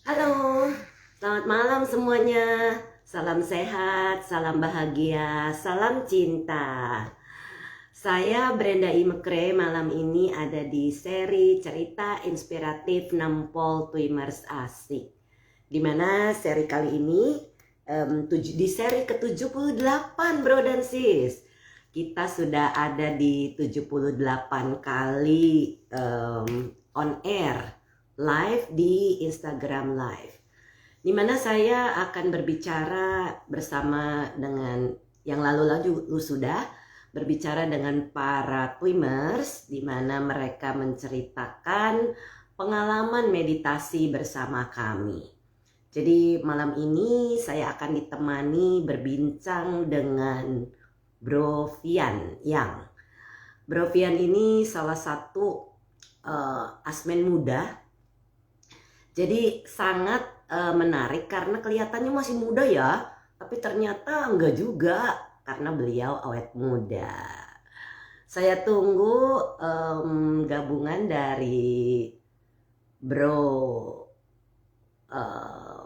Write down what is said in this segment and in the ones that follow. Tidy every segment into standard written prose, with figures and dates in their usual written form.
Halo, selamat malam semuanya. Salam sehat, salam bahagia, salam cinta. Saya Brenda Imekre malam ini ada di seri cerita inspiratif Nampol Twimers Asik. Dimana seri kali ini di seri ke-78 bro dan sis. Kita sudah ada di 78 kali on air live di Instagram Live, di mana saya akan berbicara bersama dengan yang lalu-lalu sudah berbicara dengan para Twimers, di mana mereka menceritakan pengalaman meditasi bersama kami. Jadi malam ini saya akan ditemani berbincang dengan Bro Fian Yang. Bro Fian ini salah satu asmen muda. Jadi sangat menarik karena kelihatannya masih muda ya, tapi ternyata enggak juga karena beliau awet muda. Saya tunggu gabungan dari Bro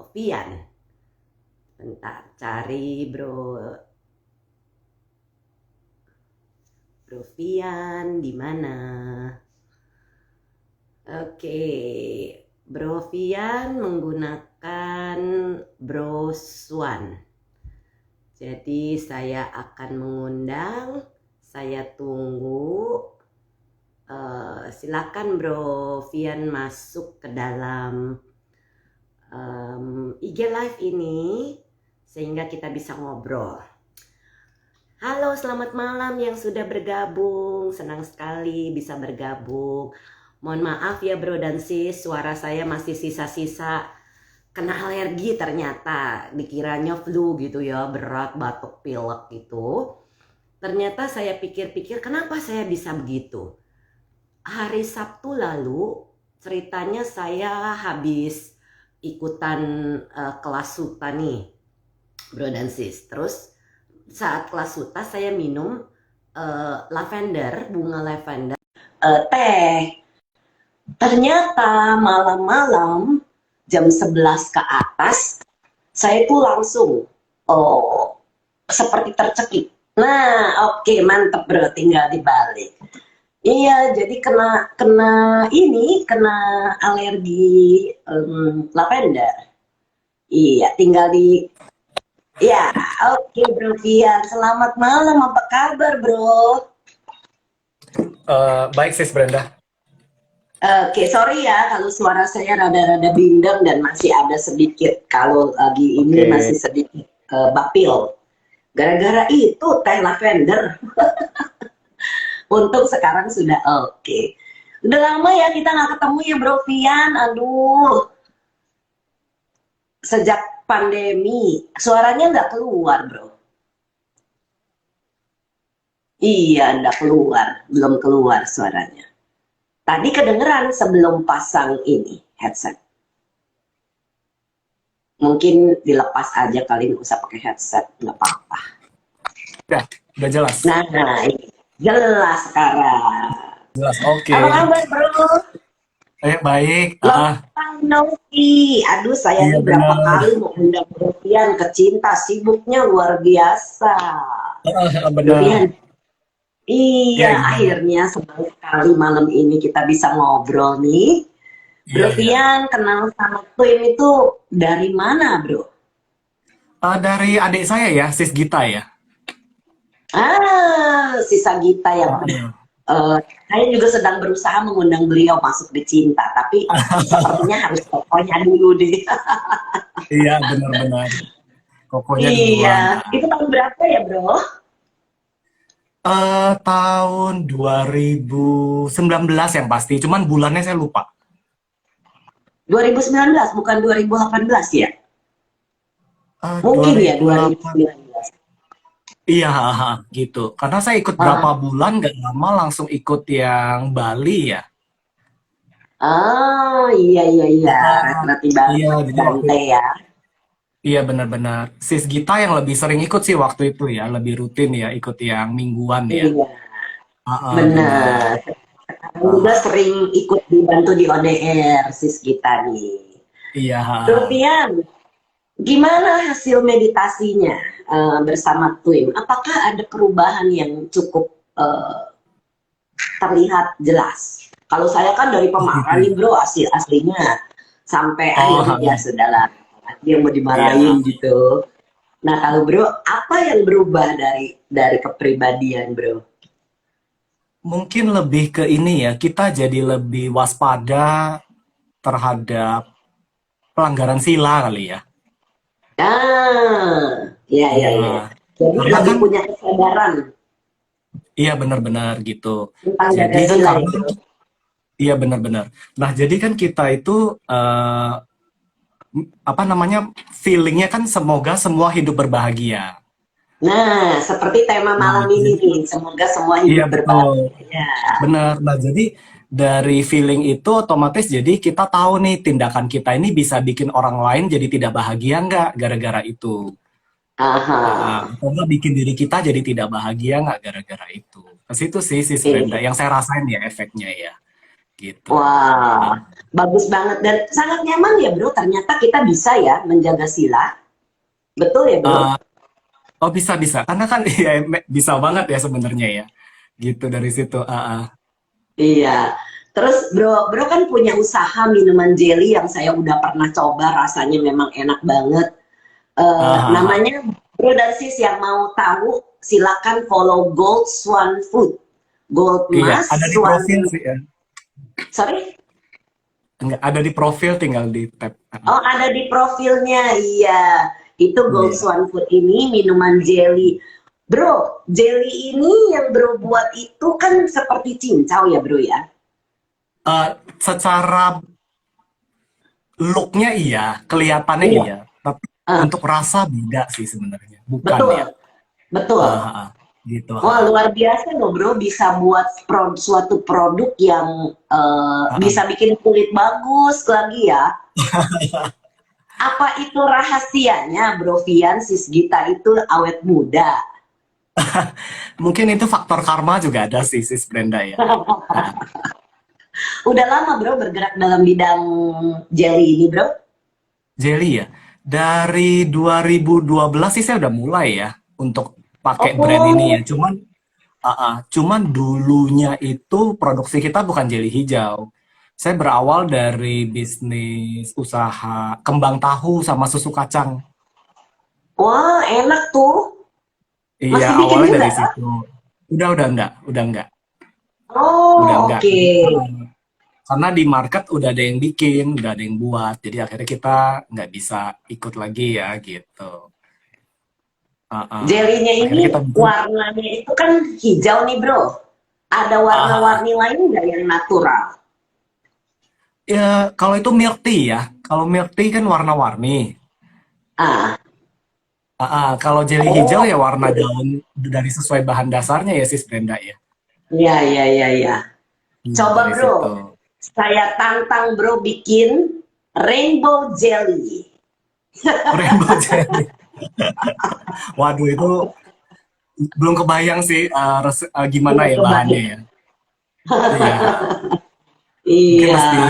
Fian. Bentar, cari Bro Fian di mana? Oke. Bro Fian menggunakan Bro Swan. Jadi saya akan mengundang, saya tunggu. Silakan Bro Fian masuk ke dalam IG Live ini sehingga kita bisa ngobrol. Halo, selamat malam yang sudah bergabung. Senang sekali bisa bergabung. Mohon maaf ya bro dan sis, suara saya masih sisa-sisa kena alergi ternyata. Dikiranya flu gitu ya, berat, batuk, pilek gitu. Ternyata saya pikir-pikir kenapa saya bisa begitu. Hari Sabtu lalu ceritanya saya habis ikutan kelas suta nih bro dan sis. Terus saat kelas suta saya minum lavender, bunga lavender, teh. Ternyata malam-malam jam 11 ke atas saya tuh langsung seperti tercekik. Nah, oke, mantep bro, tinggal dibalik. Iya, jadi kena alergi lavender. Iya, tinggal di. Ya, oke bro Fian, selamat malam, apa kabar bro? Baik sis Brenda. Oke, sorry ya kalau suara saya rada-rada bindeng dan masih ada sedikit kalau lagi ini Oke. masih sedikit bapil. Gara-gara itu teh lavender. Untuk sekarang sudah oke. Udah lama ya kita nggak ketemu ya Bro Fian. Aduh, sejak pandemi suaranya nggak keluar Bro. Iya, nggak keluar, belum keluar suaranya. Tadi kedengeran sebelum pasang ini headset. Mungkin dilepas aja kali, nggak usah pakai headset, nggak apa-apa. Udah jelas. Nah, jelas sekarang. Jelas. Apa Oke. kabar bro? Baik. Long time no see. Aduh, saya Iya nih berapa benar. kali mau undang Brovian ke cinta, sibuknya luar biasa. Benar. Brovian, Iya iya gimana? akhirnya senang sekali malam ini kita bisa ngobrol nih. Iya iya. Brovian kenal sama Twin itu dari mana bro? Dari adik saya ya, Sis Gita ya. Si Sagita ya. Heeh. Eh, saya juga sedang berusaha mengundang beliau masuk di cinta, tapi sepertinya harus tokohnya dulu deh. Iya benar-benar. Kokonya Iya, duluan. itu tahun berapa ya bro? Tahun 2019 yang pasti, cuman bulannya saya lupa. 2019 bukan 2018 ya? Mungkin ya 2008. 2019. Iya, gitu. Karena saya ikut berapa Ah, bulan, gak lama langsung ikut yang Bali ya. iya iya iya, Heeh. Retret di Iya, jadi waktu Bante ya. iya benar-benar. Sis Gita yang lebih sering ikut sih waktu itu ya, lebih rutin ya, ikut yang mingguan ya. Iya, Benar. benar. Sekarang juga Ah, sering ikut dibantu di ODR sis kita nih. Iya. Bro Fian, gimana hasil meditasinya bersama Twin? Apakah ada perubahan yang cukup terlihat jelas? Kalau saya kan dari Oh pemarah gitu nih ya. bro, aslinya sampai Oh, akhirnya ya sudahlah, dia mau iya. dimarahin gitu. Nah kalau bro, apa yang berubah dari kepribadian bro? Mungkin lebih ke ini ya, kita jadi lebih waspada terhadap pelanggaran sila kali ya. Ya ya Iya, ya. Jadi karena lebih kan, punya kesadaran iya benar-benar gitu. tentang Jadi jaga kan sila ya karena, bro. iya benar-benar. Nah, jadi kan kita itu, apa namanya, feelingnya kan semoga semua hidup berbahagia. Nah, seperti tema Nah, malam ini jadi, nih, semoga semua iya hidup betul. berbahagia. Benar. Nah, jadi dari feeling itu otomatis jadi kita tahu nih tindakan kita ini bisa bikin orang lain jadi tidak bahagia nggak gara-gara itu. Aha. Atau nggak bikin diri kita jadi tidak bahagia nggak gara-gara itu. Ke situ sih, sis Brenda. Iya. Yang saya rasain ya efeknya ya. Gitu. Wah, bagus banget dan sangat nyaman ya bro. Ternyata kita bisa ya menjaga sila. Betul ya bro? Eh, oh bisa-bisa. Karena kan ya, bisa banget ya sebenarnya ya. Gitu dari situ. Iya. Terus bro kan punya usaha minuman jelly yang saya udah pernah coba, rasanya memang enak banget. Namanya bro dan sis yang mau tahu, silakan follow Gold Swan Food. Gold Iya, Mas ada di Swan, profil sih ya. sorry. Enggak, ada di profil tinggal di tab. Oh, ada di profilnya. Iya. Itu Gold Iya. Swan Food ini minuman jelly. Bro, jelly ini yang bro buat itu kan seperti cincau ya bro ya? Secara looknya iya, kelihatannya Iya. iya, tapi Ah, untuk rasa beda sih sebenarnya, bukan ya. betul, betul. Ah, ah, ah. Gitu. Wah, luar biasa loh bro, bisa buat suatu produk yang Ah, bisa ah. bikin kulit bagus lagi ya. Apa itu rahasianya bro Vian, sis Gita itu awet muda? Mungkin itu faktor karma juga ada sih, sis Brenda ya. Ah, ah. Udah lama bro bergerak dalam bidang jelly ini bro? Jelly ya, dari 2012 sih saya udah mulai ya untuk pakai brand ini ya. Oh, Cuman dulunya itu produksi kita bukan jelly hijau. Saya berawal dari bisnis usaha kembang tahu sama susu kacang. wah enak tuh. Iya, Masih bikin awalnya juga? dari situ. Udah Oh, enggak. oke. Karena di market udah ada yang bikin, udah ada yang buat. Jadi akhirnya kita nggak bisa ikut lagi ya gitu. Jelinya ini Akhirnya kita bikin. warnanya itu kan hijau nih bro. Ada Ah, ah, ah. warna-warni lain nggak yang natural? Ya, kalau itu milk tea ya. Kalau milk tea kan warna-warni. Ah, Kalau jelly hijau oh, ya warna daun dari sesuai bahan dasarnya ya sis Brenda ya. iya iya iya iya. Iya Coba dari bro, situ. saya tantang bro bikin rainbow jelly. Rainbow jelly. Waduh itu belum kebayang sih gimana Belum ya bahannya kebayang. ya. Iya, mungkin Iya, mesti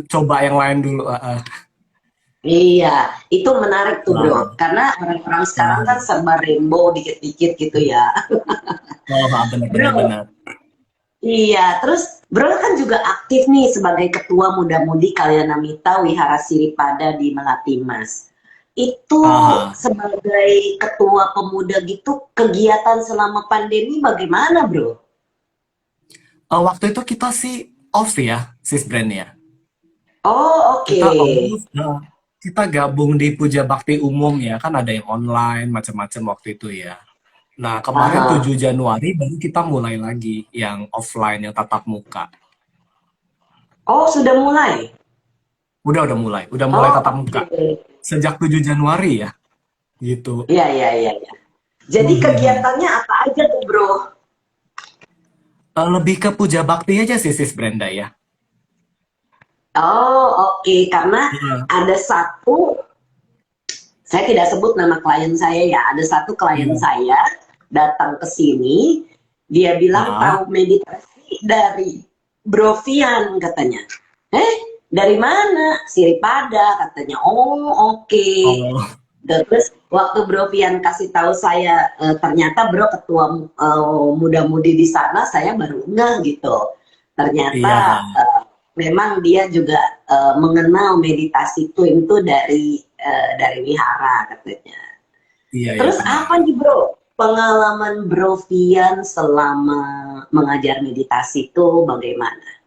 coba yang lain dulu. iya. Itu menarik tuh bro. Ah, Karena orang-orang sekarang kan ah. serba rainbow dikit-dikit gitu ya. Benar benar Bro, benar. iya, terus Bro kan juga aktif nih sebagai Ketua Muda-Mudi Kalyanamita Wihara Siripada di Melati Mas. Itu Ah, sebagai Ketua Pemuda gitu, kegiatan selama pandemi bagaimana Bro? Waktu itu kita sih off sih ya, sis Brand ya. Oh oke. Kita off, kita gabung di Puja Bakti Umum ya, kan ada yang online macam-macam waktu itu ya. Nah, kemarin Aha. 7 Januari baru kita mulai lagi yang offline, yang tatap muka. Oh sudah mulai? Udah mulai Oh tatap muka. oke. Sejak 7 Januari ya, gitu. Iya iya iya. Iya. Jadi Mhm. kegiatannya apa aja tuh Bro? Lebih ke puja bakti aja sih, sis Brenda ya. Oh oke, karena Iya. ada satu, saya tidak sebut nama klien saya ya. Ada satu klien Iya. saya datang ke sini, dia bilang Ah, tahu meditasi dari Brovian katanya. Eh, dari mana? Siripada katanya. Oh, oke. Oh, Terus waktu Bro Vian kasih tahu saya ternyata Bro ketua muda-mudi di sana, saya baru ngeh gitu. Ternyata iya, memang dia juga mengenal meditasi itu dari wihara katanya. iya, iya Terus benar. apa nih Bro? Pengalaman Bro Vian selama mengajar meditasi itu bagaimana?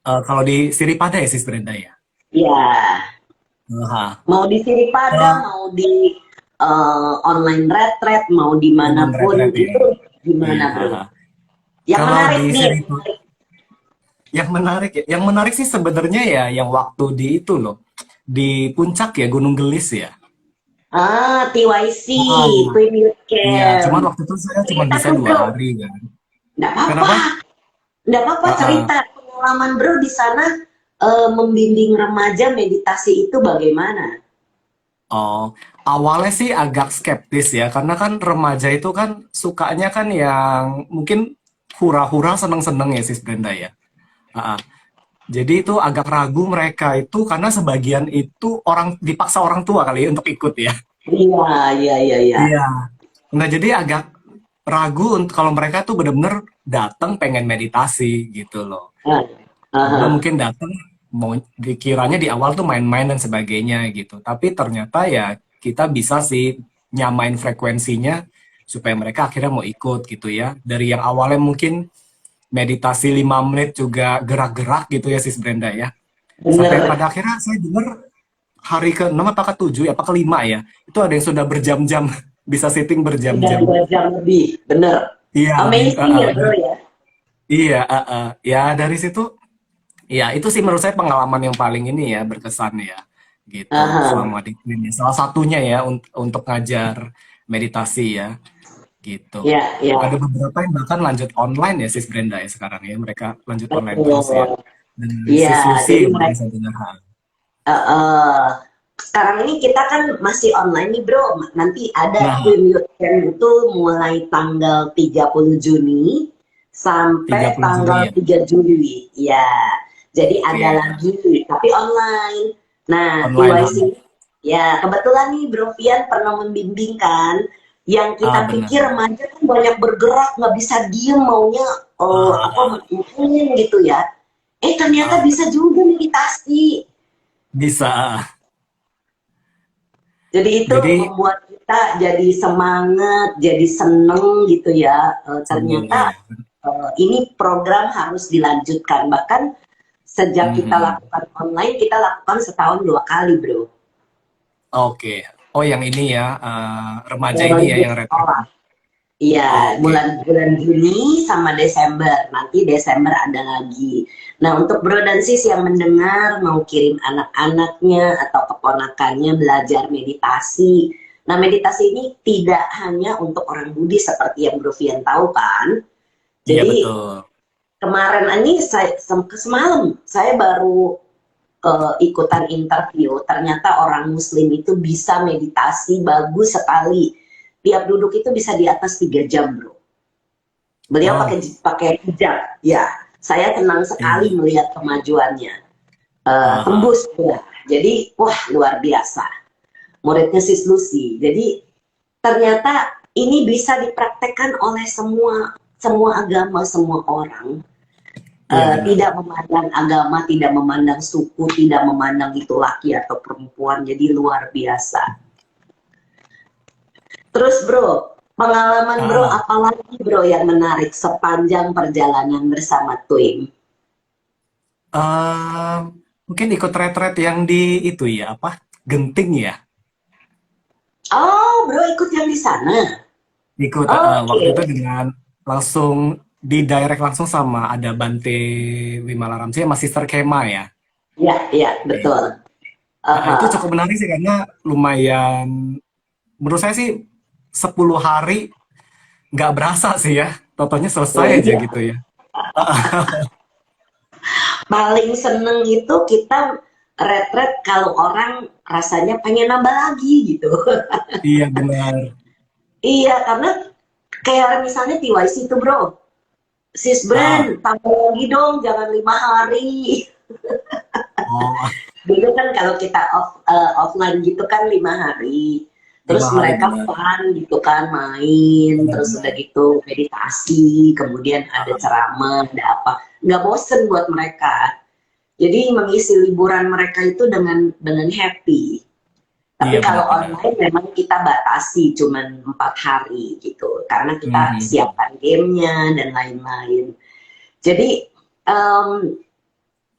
Kalau di Siripada ya, Sis Brenda ya. Ya, Aha. mau di Siripada, Eh, mau di online retret, mau Momen dimanapun retret ya. itu gimana Iya. Bro? Aha. Yang Kalau menarik di nih. Siripada, yang menarik sih sebenarnya ya, yang waktu di itu loh, di puncak ya, Gunung Gelis ya. TYC, Ah, Twin Youth iya. Cuman Camp. waktu itu saya cuma Cerita bisa tuh dua Bro. hari kan. Nggak apa-apa, Kenapa? nggak apa-apa Ah, ah. cerita. Pengalaman Bro di sana membimbing remaja meditasi itu bagaimana? Oh, awalnya sih agak skeptis ya, karena kan remaja itu kan sukanya kan yang mungkin hura-hura seneng-seneng ya, Sis Brenda ya. Ah, ah. Jadi itu agak ragu mereka itu karena sebagian itu dipaksa orang tua kali ya untuk ikut ya. Iya, iya, iya, iya. Iya. Nah, jadi agak ragu untuk kalau mereka tuh bener-bener datang pengen meditasi gitu loh. Ah, Karena aha. mungkin datang mau dikiranya di awal tuh main-main dan sebagainya gitu. Tapi ternyata ya kita bisa sih nyamain frekuensinya supaya mereka akhirnya mau ikut gitu ya. Dari yang awalnya mungkin meditasi 5 menit juga gerak-gerak gitu ya Sis Brenda ya. Sampai Bener. pada akhirnya saya dengar hari ke-6 apa ke-7 ya, apa ke-5 ya. Itu ada yang sudah berjam-jam, bisa sitting Udah berjam-jam. 2 jam lebih, bener. Iya, Amazing ya bro ya. iya, ya dari situ, ya itu sih menurut saya pengalaman yang paling ini ya berkesan ya, gitu selama Aha. di klinis. Salah satunya ya untuk ngajar meditasi ya, gitu. Ya, Ada ya, beberapa yang bahkan lanjut online ya Sis Brenda ya sekarang ya, mereka lanjut online terus ya. betul. Dan Iya, Sis Lucy jadi kemarin mereka saya dengar. sekarang ini kita kan masih online nih bro. Nanti ada Nah, Twin Youth Camp itu mulai tanggal 30 Juni sampai 30 Juni tanggal ya. 3 Juli. Ya, jadi ada Oke, lagi tapi online. Nah, online. TYC ya kebetulan nih Bro Fian pernah membimbing kan. Yang Ah, kita benar. pikir remaja kan banyak bergerak, nggak bisa diem maunya Ah, main gitu ya. Ternyata ah, bisa juga meditasi. bisa. Jadi itu Jadi membuat kita jadi semangat, jadi seneng gitu ya. senang Ternyata ya. ini program harus dilanjutkan. Bahkan sejak kita Mhm. lakukan online, kita lakukan setahun 2 kali, bro. Oke. Oh, yang ini ya, remaja Yang ini ya libur yang retret. sekolah. Iya, Oke. bulan Juni sama Desember. Nanti Desember ada lagi. Nah, untuk bro dan sis yang mendengar mau kirim anak-anaknya atau keponakannya belajar meditasi. Nah, meditasi ini tidak hanya untuk orang Buddhis seperti yang Bro Vian tahu kan. Iya Jadi betul. kemarin ini semalam saya baru ikutan interview. Ternyata orang Muslim itu bisa meditasi bagus sekali. Tiap duduk itu bisa di atas 3 jam, bro. Beliau pakai Wow. pakai hijab, ya. Saya tenang sekali Iya. melihat kemajuannya. Aha. Tembus ya. Jadi wah luar biasa. Muridnya Sis Lucy. Jadi ternyata ini bisa dipraktekkan oleh semua agama, semua orang. Iya benar. Tidak memandang agama, tidak memandang suku, tidak memandang itu laki atau perempuan. Jadi luar biasa. Terus bro, pengalaman bro, Ah, apalagi bro yang menarik sepanjang perjalanan bersama Twin? ah, mungkin ikut retret yang di itu ya, apa? Genting ya. Oh, bro ikut yang di sana. Ikut waktu itu Oke, dengan langsung di direct langsung sama ada Bante Wimalaramsi sama Sister Kema ya. ya, ya, Iya. betul. Itu cukup Aha. menarik sih karena lumayan menurut saya sih 10 hari nggak berasa sih ya. Totalnya Oh selesai aja iya, gitu ya. paling seneng itu kita retret kalau orang rasanya pengen nambah lagi gitu. Iya benar. Iya, karena kayak misalnya TYC itu bro, sis Ah, brand tambah lagi dong, jangan 5 hari. Oh, Dulu kan kalau kita offline gitu kan 5 hari. Terus 5 hari mereka benar. fun gitu kan, main, terus udah Benar-benar. gitu meditasi, kemudian ada ceramah, ada apa. Nggak bosen buat mereka. Jadi mengisi liburan mereka itu dengan happy. Tapi Iya kalau benar-benar. online memang kita batasi cuman 4 hari gitu, karena kita Mhm. siapkan gamenya dan lain-lain. Jadi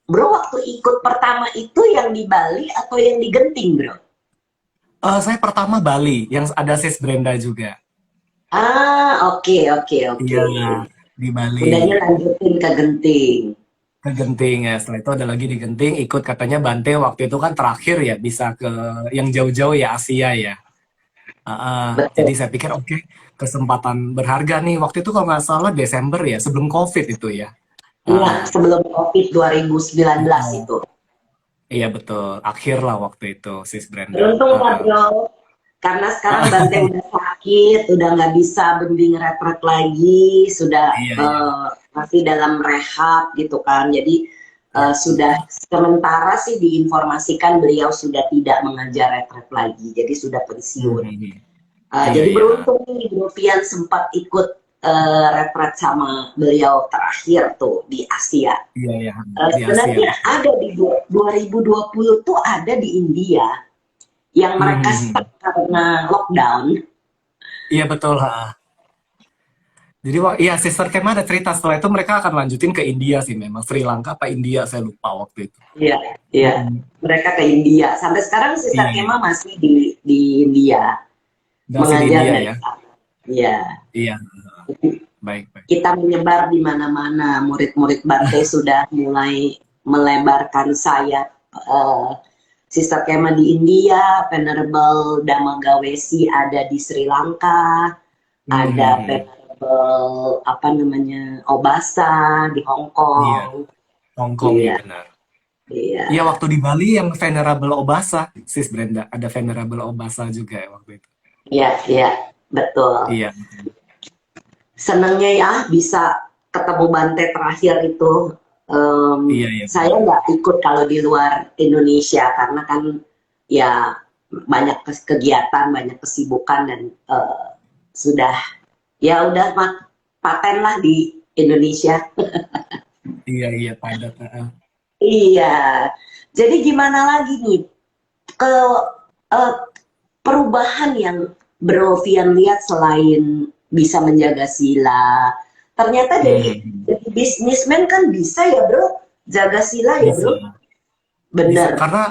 Bro waktu ikut pertama itu yang di Bali atau yang di Genting, Bro? Saya pertama Bali, yang ada Sis Brenda juga. Ah, oke oke Iya, oke. di Bali. Udahnya lanjutin ke Genting. Ke Genting ya. Setelah itu ada lagi di Genting, ikut katanya Bante waktu itu kan terakhir ya, bisa ke yang jauh-jauh ya Asia ya. Jadi Betul. saya pikir oke, kesempatan berharga nih. Waktu itu kalau nggak salah Desember ya, sebelum COVID itu ya. Iya, Ah, sebelum COVID 2019 betul. itu. Iya betul, akhir lah waktu itu, Sis Brenda. Beruntung lah, Bro. Karena sekarang Bante udah sakit, udah nggak bisa bimbing retret lagi, sudah Iya, iya. masih dalam rehab gitu kan. Jadi Iya. sudah sementara sih diinformasikan beliau sudah tidak mengajar retret lagi, jadi sudah pensiun. Mhm. Iya, Jadi iya. beruntung nih Bro Pian sempat ikut retret sama beliau terakhir tuh di Asia. Iya, iya. Di Asia Sebenarnya betul. ada di 2020 tuh ada di India yang mereka Mhm. stuck karena lockdown. Iya betul. Jadi iya Sister Kem ada cerita setelah itu mereka akan lanjutin ke India sih memang Sri Lanka apa India saya lupa waktu itu. Iya, iya. Mhm. Mereka ke India. Sampai sekarang Sister Iya, iya. Kema masih di India Masih di mengajar India dari ya. sana. Iya. Iya, baik, baik. Kita menyebar di mana-mana. Murid-murid Bante sudah mulai melebarkan sayap. Sister Kema di India, Venerable Damagawesi ada di Sri Lanka, ada Mhm. Venerable apa namanya Obasa di Hong Iya, Kong. Hong Kong ya Iya, benar. iya, Iya waktu di Bali yang Venerable Obasa, Sis Brenda, ada Venerable Obasa juga ya waktu itu. iya, iya, betul. Iya, Senangnya ya bisa ketemu Bante terakhir itu. iya, iya Saya benar. nggak ikut kalau di luar Indonesia karena kan ya banyak kegiatan, banyak kesibukan dan sudah ya udah paten lah di Indonesia. Iya, iya padat. Iya. Jadi gimana lagi nih ke eh, perubahan yang Bro Vian lihat selain bisa menjaga sila, ternyata Mhm. jadi bisnismen kan bisa ya Bro, jaga sila ya Bisa, Bro, bisa bener. karena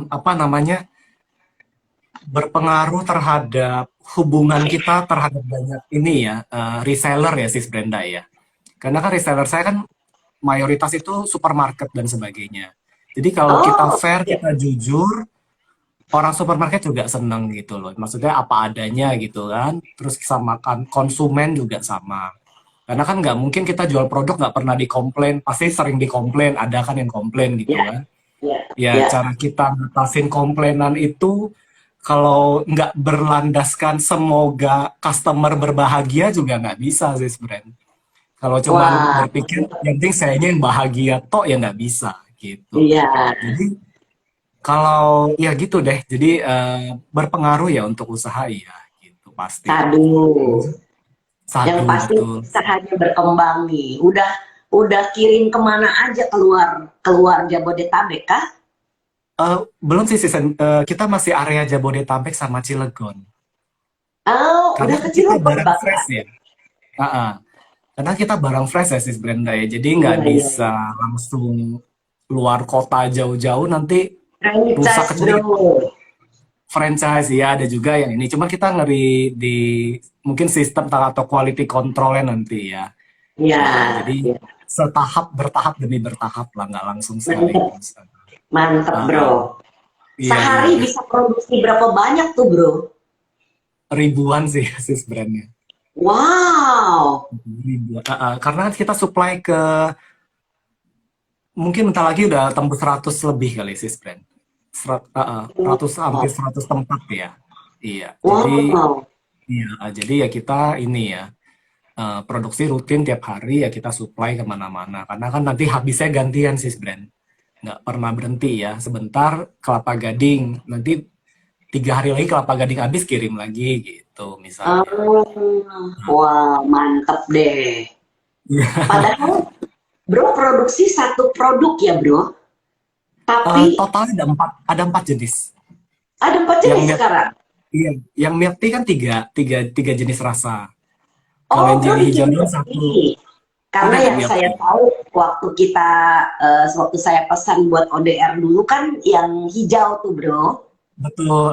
apa namanya berpengaruh terhadap hubungan kita terhadap banyak ini ya reseller ya sis Brenda ya. Karena kan reseller saya kan mayoritas itu supermarket dan sebagainya. Jadi kalau kita Oh, fair, ya. kita jujur, orang supermarket juga seneng gitu loh. Maksudnya apa adanya gitu kan. Terus sama kan konsumen juga sama. Karena kan nggak mungkin kita jual produk nggak pernah dikomplain. Pasti sering dikomplain, ada kan yang komplain gitu Ya, kan. ya, Ya ya. cara kita ngatasin komplainan itu kalau nggak berlandaskan semoga customer berbahagia juga nggak bisa sih sebenarnya. Kalau cuman Wah, berpikir yang penting sayanya yang bahagia tok ya nggak bisa gitu. iya. Jadi kalau ya gitu deh. Jadi berpengaruh ya untuk usaha ya gitu pasti. Sadu. Yang Sadu pasti betul. usahanya berkembang nih. Udah kirim kemana aja keluar keluar Jabodetabek kah? Belum sih season kita masih area Jabodetabek sama Cilegon. Oh, Karena udah kan kecil kita kok barang fresh Bapak. ya. Ah, karena kita barang fresh ya sis Brenda ya. Jadi nggak Iya, iya, bisa iya. langsung keluar kota jauh-jauh nanti rusak Franchise kecuali bro. franchise ya ada juga yang ini. Cuma kita ngeri di mungkin sistem atau quality controlnya nanti ya. Iya, Jadi iya. setahap bertahap demi bertahap lah nggak langsung Mantep, sekaligus. mantep Ah, bro. ah. Iya iya Sehari bisa produksi berapa banyak tuh bro? ribuan sih sis brandnya. Wow. Ribuan. Karena kita supply ke mungkin bentar lagi udah tembus 100 lebih kali sis brand. Ratus hampir Wow. 100 tempat ya. Iya. Jadi Wow. iya jadi ya kita ini ya produksi rutin tiap hari ya kita supply kemana-mana karena kan nanti habisnya gantian sis brand. nggak pernah berhenti ya. Sebentar Kelapa Gading, nanti 3 hari lagi Kelapa Gading habis kirim lagi gitu misalnya. Wah, mantep deh. Padahal bro produksi satu produk ya bro, tapi Totalnya ada empat jenis. ada 4 Yang jenis milk, sekarang. iya, yang milk tea kan tiga jenis rasa. Kalau Oh yang bro jelly bikin hijau milk satu, tea. Karena ada yang milk saya tea. tahu waktu saya pesan buat ODR dulu kan yang hijau tuh bro. Betul.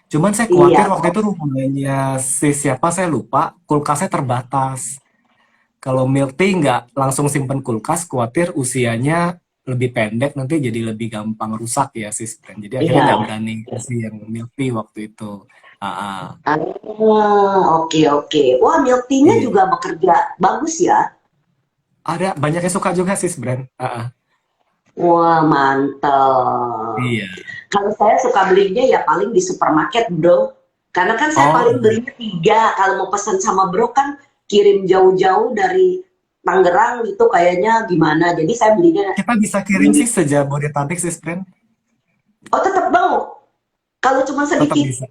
Cuman saya khawatir Iya. waktu itu rumahnya si siapa saya lupa, kulkasnya terbatas. Kalau milk tea nggak langsung simpen kulkas, khawatir usianya lebih pendek, nanti jadi lebih gampang rusak ya sis brand. Jadi akhirnya nggak Iya. berani kasih yang milk tea waktu itu. Ah, ah. Oke oke. Wah milk tea-nya Iya. juga bekerja bagus ya. Ada banyak yang suka juga sis brand. Wah mantap. Iya. Kalau saya suka belinya ya paling di supermarket bro. Karena kan saya Oh, paling belinya 3. Kalau mau pesan sama bro kan kirim jauh-jauh dari Tangerang gitu kayaknya gimana. Jadi saya belinya kita bisa kirim di. sih sejabodetabek sis brand. Oh tetap mau. Kalau cuma Tetap sedikit. bisa.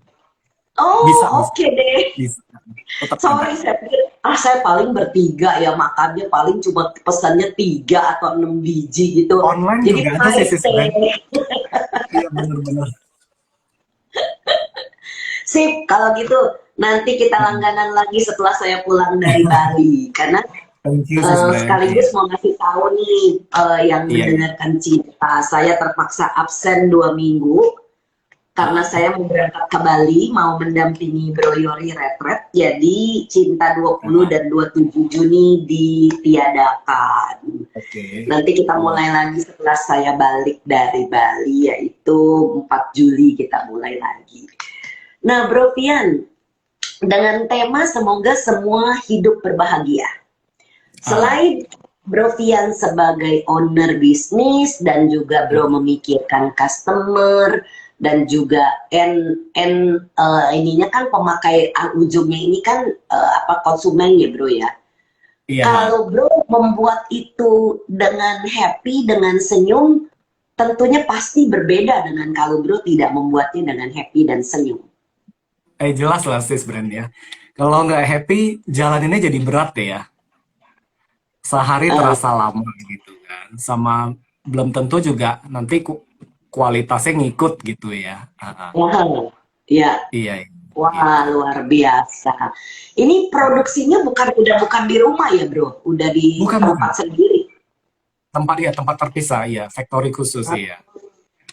Oh Bisa, bisa, oke deh. bisa. Tetap ada. Sorry saya pikir saya paling bertiga ya makannya paling cuma pesannya 3 atau 6 biji gitu. Online Jadi juga ada sih paling sis brand. deh. Iya benar-benar. Sip, kalau gitu nanti kita langganan lagi setelah saya pulang dari Bali. Karena Thank you sis brand. Iya. sekaligus mau ngasih tahu nih yang Iya, iya. mendengarkan cinta. Saya terpaksa absen 2 minggu karena Ah, saya mau berangkat ke Bali, mau mendampingi Bro Yori retret. Jadi Cinta 20 ah, dan 27 Juni ditiadakan. oke. Nanti kita Oh, mulai lagi setelah saya balik dari Bali, yaitu 4 Juli kita mulai lagi. Nah, Bro Pian, dengan tema semoga semua hidup berbahagia. ah, Selain Bro Fian sebagai owner bisnis dan juga Bro memikirkan customer dan juga ininya kan pemakai ujungnya ini kan konsumen ya Bro ya. iya. Kalau Bro membuat itu dengan happy, dengan senyum, tentunya pasti berbeda dengan kalau Bro tidak membuatnya dengan happy dan senyum. Jelas lah sis brand ya. Kalau nggak happy, jalaninnya jadi berat deh ya. Sehari Eh, terasa lama gitu kan. Sama belum tentu juga nanti kualitasnya ngikut gitu ya. wah, ya, Iya, iya, wah gitu. luar biasa. Ini produksinya udah bukan di rumah ya bro, udah di Bukan, bukan. tempat sendiri. Tempat terpisah, iya. Factory khusus, iya.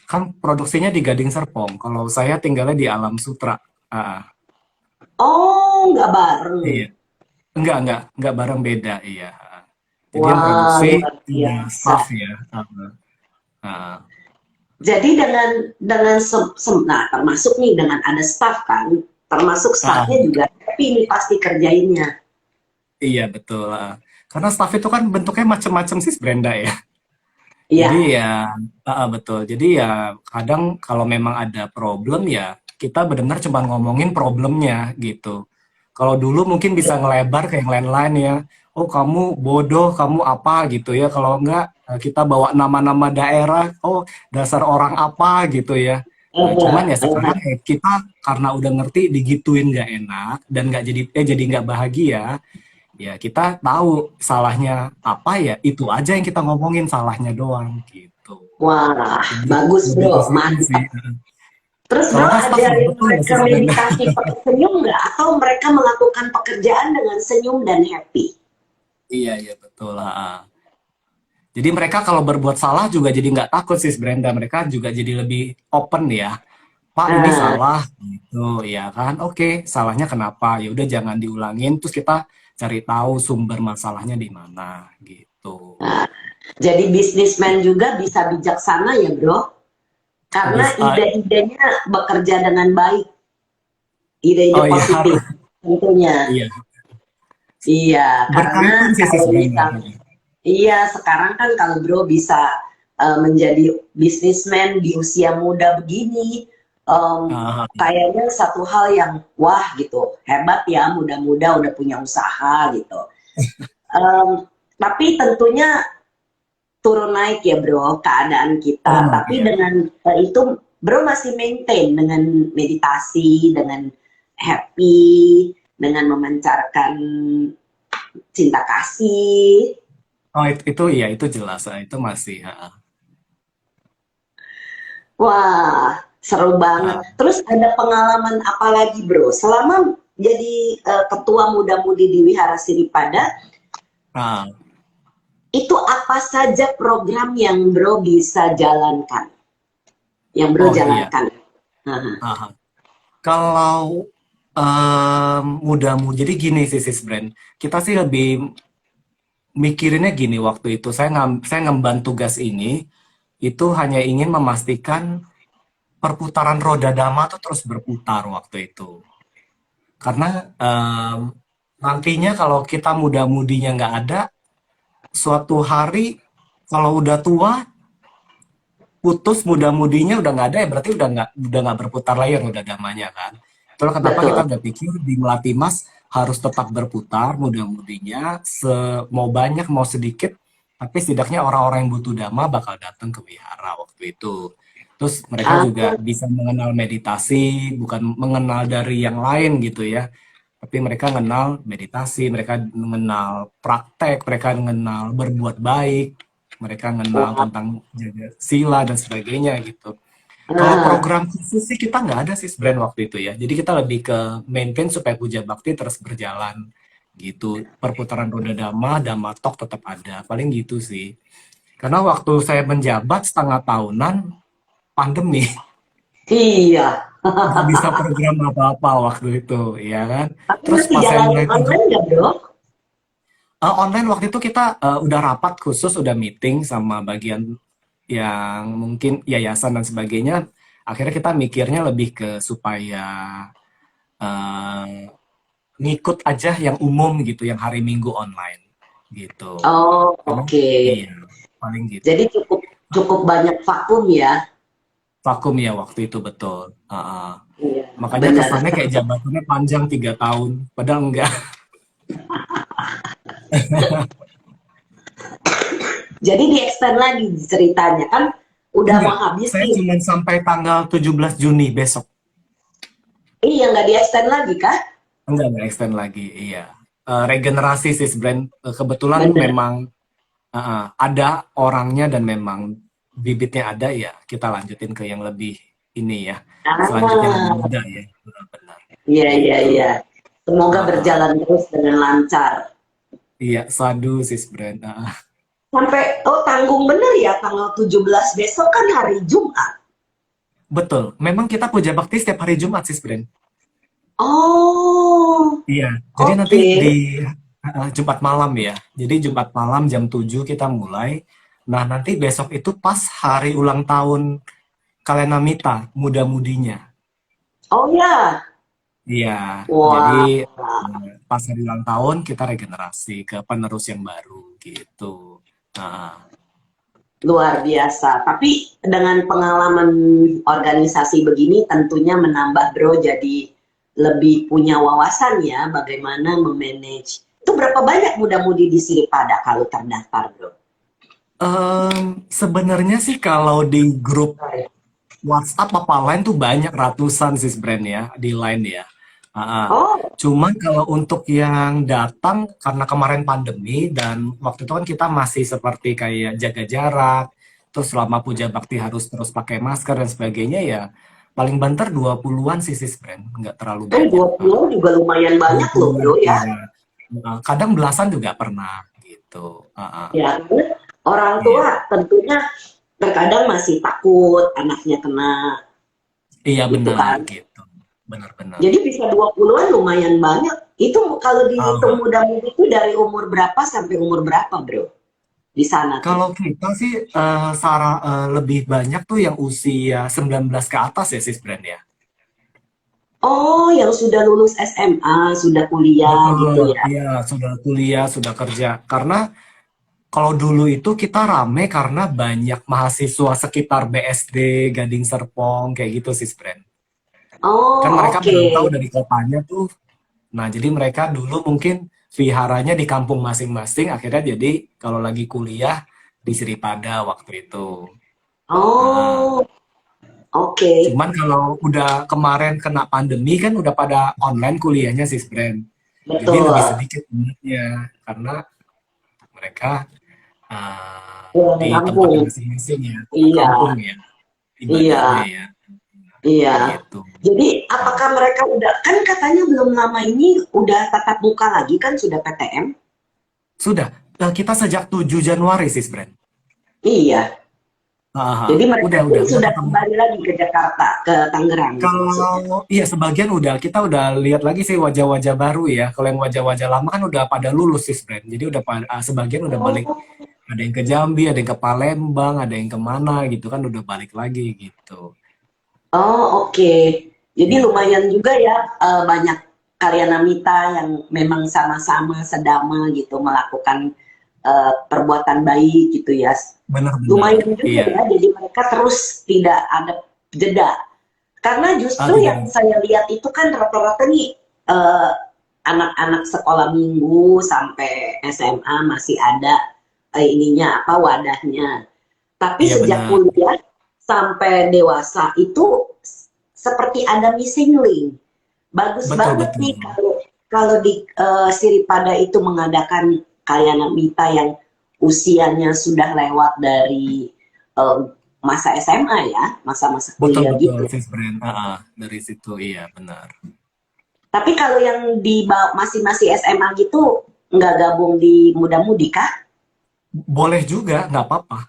Kan produksinya di Gading Serpong. Kalau saya tinggalnya di Alam Sutra. Ah, ah. Oh, nggak bareng. Iya. Enggak bareng beda, iya. Jadi yang Wah, produksi luar ada biasa. staff ya. Ah. Jadi nah termasuk nih dengan ada staff kan, termasuk Ah, staffnya juga tapi ini pasti kerjainnya. iya betul. Karena staff itu kan bentuknya macam-macam sih Brenda ya. Jadi Iya, ya, betul. Jadi ya kadang kalau memang ada problem ya kita benar-benar cuma ngomongin problemnya gitu. Kalau dulu mungkin bisa ngelebar ke yang lain-lain ya. Oh kamu bodoh, kamu apa gitu ya. Kalau enggak kita bawa nama-nama daerah. Oh dasar orang apa gitu ya. Cuman ya sekarang kita karena udah ngerti digituin nggak enak dan nggak jadi nggak bahagia. Ya kita tahu salahnya apa ya itu aja yang kita ngomongin salahnya doang gitu. wah, Lebih, bagus lebih ke bro, situ sih. mantap. Terus Kalau bro nggak staff ada nggak yang betul nggak mereka sih sebenarnya. meditasi pakai senyum nggak? Atau mereka melakukan pekerjaan dengan senyum dan happy? Iya iya betul lah. Jadi mereka kalau berbuat salah juga jadi nggak takut sih Brenda. Mereka juga jadi lebih open ya. Pak ini Nah, salah gitu ya kan. Oke salahnya kenapa? Ya udah jangan diulangin. Terus kita cari tahu sumber masalahnya di mana gitu. nah, jadi bisnismen juga bisa bijaksana ya bro, karena Bis, ide-idenya bekerja dengan baik, ide-ide oh iya positif tentunya. iya Iya, karena berkaitan sih kalau sebenarnya. misal, iya sekarang kan kalau bro bisa menjadi bisnismen di usia muda begini, em, Ah, kayaknya satu hal yang wah gitu, hebat ya muda-muda udah punya usaha gitu. Em, tapi tentunya turun naik ya bro keadaan Turun kita, naik tapi ya. dengan itu bro masih maintain dengan meditasi, dengan happy, dengan memancarkan cinta kasih. Oh itu iya itu jelas, itu masih. Wah, seru banget. Ha. Terus ada pengalaman apa lagi bro selama jadi ketua muda-mudi di Wihara Siripada, Ah, itu apa saja program yang bro bisa jalankan, yang bro oh iya. jalankan? Aha. Aha. Kalau mudamu, jadi gini sih sis Brand, kita sih lebih mikirinnya gini waktu itu. Saya ngemban tugas ini itu hanya ingin memastikan perputaran roda Dhamma tuh terus berputar waktu itu. Karena nantinya kalau kita muda-mudinya nggak ada, suatu hari kalau udah tua putus muda-mudinya udah nggak ada ya berarti udah nggak berputar lagi roda damanya kan. Itulah kenapa kita Betul. udah pikir di Melati Mas harus tetap berputar muda-mudinya mau banyak mau sedikit tapi setidaknya orang-orang yang butuh dhamma bakal datang ke wihara waktu itu. Terus mereka Ah, juga bisa mengenal meditasi, bukan mengenal dari yang lain gitu ya. Tapi mereka mengenal meditasi, mereka mengenal praktek, mereka mengenal berbuat baik, mereka mengenal wah. tentang jaga sila dan sebagainya gitu. Kalau Ah, program khusus sih kita nggak ada sih brand waktu itu ya. Jadi kita lebih ke maintain supaya puja bakti terus berjalan gitu. Perputaran roda dhamma, dhamma talk tetap ada. Paling gitu sih. Karena waktu saya menjabat setengah tahunan pandemi, iya. nggak bisa program apa-apa waktu itu, ya kan. Tapi Terus masih pas saya jalanin mulai tujuh online nggak bro? online waktu itu kita udah rapat khusus, udah meeting sama bagian yang mungkin yayasan dan sebagainya. Akhirnya kita mikirnya lebih ke supaya eh, ngikut aja yang umum gitu, yang hari Minggu online gitu. Oh, Karena oke. iya, paling gitu. Jadi cukup cukup banyak vakum ya. Vakum ya waktu itu betul. Iya, Makanya benar. kesannya kayak jabatannya panjang 3 tahun, padahal enggak. Jadi di extend lagi ceritanya kan udah mau Enggak, habis saya nih. cuma sampai tanggal 17 Juni besok. Iya nggak di extend lagi kah? Enggak extend lagi, iya. Regenerasi sih brand. Kebetulan Bener. memang ada orangnya dan memang bibitnya ada ya, kita lanjutin ke yang lebih ini ya. Selanjutnya lebih Ah, muda ya, benar-benar iya iya gitu. iya. Semoga Ah, ah. berjalan terus dengan lancar. Iya, sadu sis brand. Sampai oh tanggung bener ya tanggal 17 besok kan hari Jumat. Betul, memang kita puja bakti setiap hari Jumat sis brand. Oh, Iya, jadi nanti oke. di Jumat malam ya. Jadi Jumat malam jam 7 kita mulai. Nah, nanti besok itu pas hari ulang tahun Kalenamita, muda-mudinya. Oh ya. Iya, jadi Wah, pas hari ulang tahun kita regenerasi ke penerus yang baru gitu. Nah, luar biasa. Tapi dengan pengalaman organisasi begini tentunya menambah Bro jadi lebih punya wawasan ya bagaimana memanage. Itu berapa banyak muda-mudi di Siripada kalau terdaftar Bro? sebenarnya sih kalau di grup WhatsApp apa lain tuh banyak ratusan sih brand ya di line ya. Oh, Cuman kalau untuk yang datang karena kemarin pandemi dan waktu itu kan kita masih seperti kayak jaga jarak, terus selama puja bakti harus terus pakai masker dan sebagainya ya paling banter 20-an sih sis brand, nggak terlalu kan banyak. 20 juga lumayan banyak loh 20-an Bro ya. iya. Kadang belasan juga pernah gitu. Ya, karena orang Iya. tua tentunya terkadang masih takut anaknya kena Iya gitu benar kan. gitu. Benar-benar. Jadi bisa 20-an lumayan banyak. Itu kalau dihitung Ah, muda-mudi itu dari umur berapa sampai umur berapa, Bro? Di sana tuh. Kalau kita sih lebih banyak tuh yang usia 19 ke atas ya sis brand ya. Oh, yang sudah lulus SMA, sudah kuliah gitu Betul, ya. iya sudah kuliah, sudah kerja. Karena kalau dulu itu kita rame karena banyak mahasiswa sekitar BSD, Gading Serpong, kayak gitu sis brand. Kan Oh, mereka oke. merantau dari kotanya tuh. Nah, jadi mereka dulu mungkin viharanya di kampung masing-masing, akhirnya jadi kalau lagi kuliah di Sripada waktu itu. Ah, Oh, oke. cuman kalau udah kemarin kena pandemi kan udah pada online kuliahnya sih, Brand. Jadi Betul. lebih sedikit minatnya karena mereka Pulang di tempatnya kampung. masing-masing ya, pulang Iya, kampung ya, ibadahnya iya, ya, iya. gitu. Jadi Ah, apakah mereka udah, kan katanya belum lama ini udah tatap muka lagi kan sudah PTM? sudah, kita sejak 7 Januari sih, Brand. Iya. Jadi mereka pun Udah sudah ketemu. kembali lagi ke Jakarta, ke Tangerang gitu maksudnya. Kalau iya sebagian udah kita udah lihat lagi sih wajah-wajah baru ya. Kalau yang wajah-wajah lama kan udah pada lulus sih, Brand. Jadi udah sebagian udah balik. Oh, Ada yang ke Jambi, ada yang ke Palembang, ada yang kemana gitu kan udah balik lagi gitu. oh oke. Jadi Iya, lumayan juga ya banyak Kalyanamita yang memang sama-sama sedama gitu melakukan perbuatan baik gitu ya. benar-benar. Lumayan juga Iya. ya. Jadi mereka terus tidak ada jeda. Karena Ah, justru tidak. yang saya lihat itu kan rata-rata nih eh, anak-anak sekolah minggu sampai SMA masih ada ininya apa wadahnya. Tapi Iya sejak benar. kuliah sampai dewasa itu seperti ada missing link. Bagus Betul banget betul. nih kalau kalau di Siripada itu mengadakan Kalyana Mita yang usianya sudah lewat dari eh, masa SMA ya, masa-masa Betul kuliah betul gitu. sis Brand. Dari situ iya benar. Tapi kalau yang di masih-masih SMA gitu nggak gabung di muda-mudi kah? Boleh juga, nggak apa-apa.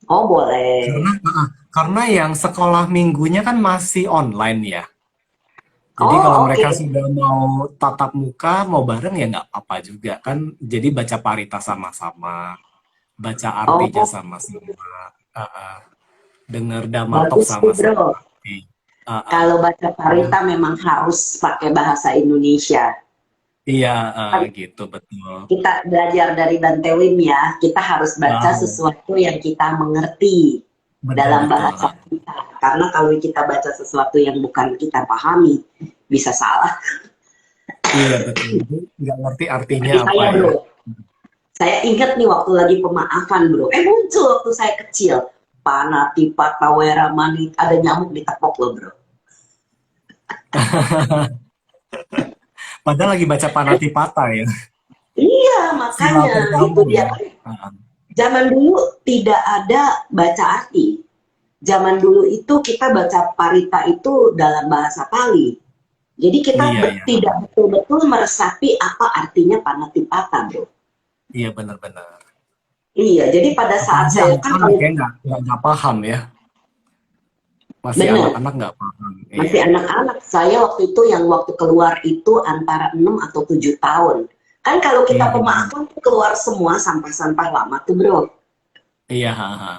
Oh Karena boleh. karena yang sekolah minggunya kan masih online ya. Jadi kalau Oh mereka oke. sudah mau tatap muka, mau bareng ya nggak apa-apa juga kan. Jadi baca parita sama-sama, baca artinya Oh sama-sama, ah, ah. Dengar damatok bagus tuh sama-sama bro. arti. Ah, ah. Kalau baca Dan parita memang harus pakai bahasa Indonesia. iya, Kan gitu betul. kita belajar dari Bante Wim ya, kita harus baca Ah, sesuatu yang kita mengerti betul dalam betul. bahasa kita. Karena kalau kita baca sesuatu yang bukan kita pahami, bisa salah. Iya betul. Jadi nggak ngerti artinya Seperti apa saya ya. bro, saya ingat nih waktu lagi pemaafan bro, muncul waktu saya kecil. Panati, Patawera, Mani, ada nyamuk di tepok loh bro. Padahal lagi baca Panatipata ya. Iya, Sila makanya itu pertama dia ya. kan. Ah, ah. Zaman dulu tidak ada baca arti. Zaman dulu itu kita baca parita itu dalam bahasa Pali. Jadi kita Iya ya. tidak betul-betul meresapi apa artinya panatipata, bro. Iya benar-benar. Iya, jadi pada saat Apalagi saya kan anak-anak kalau ya nggak paham ya. Masih benar anak-anak nggak paham. masih Iya. anak-anak, saya waktu itu yang waktu keluar itu antara 6 atau 7 tahun. Kan kalau kita Mhm. pemaafan tuh keluar semua sampah-sampah lama tuh, bro. Iya, ha, ha.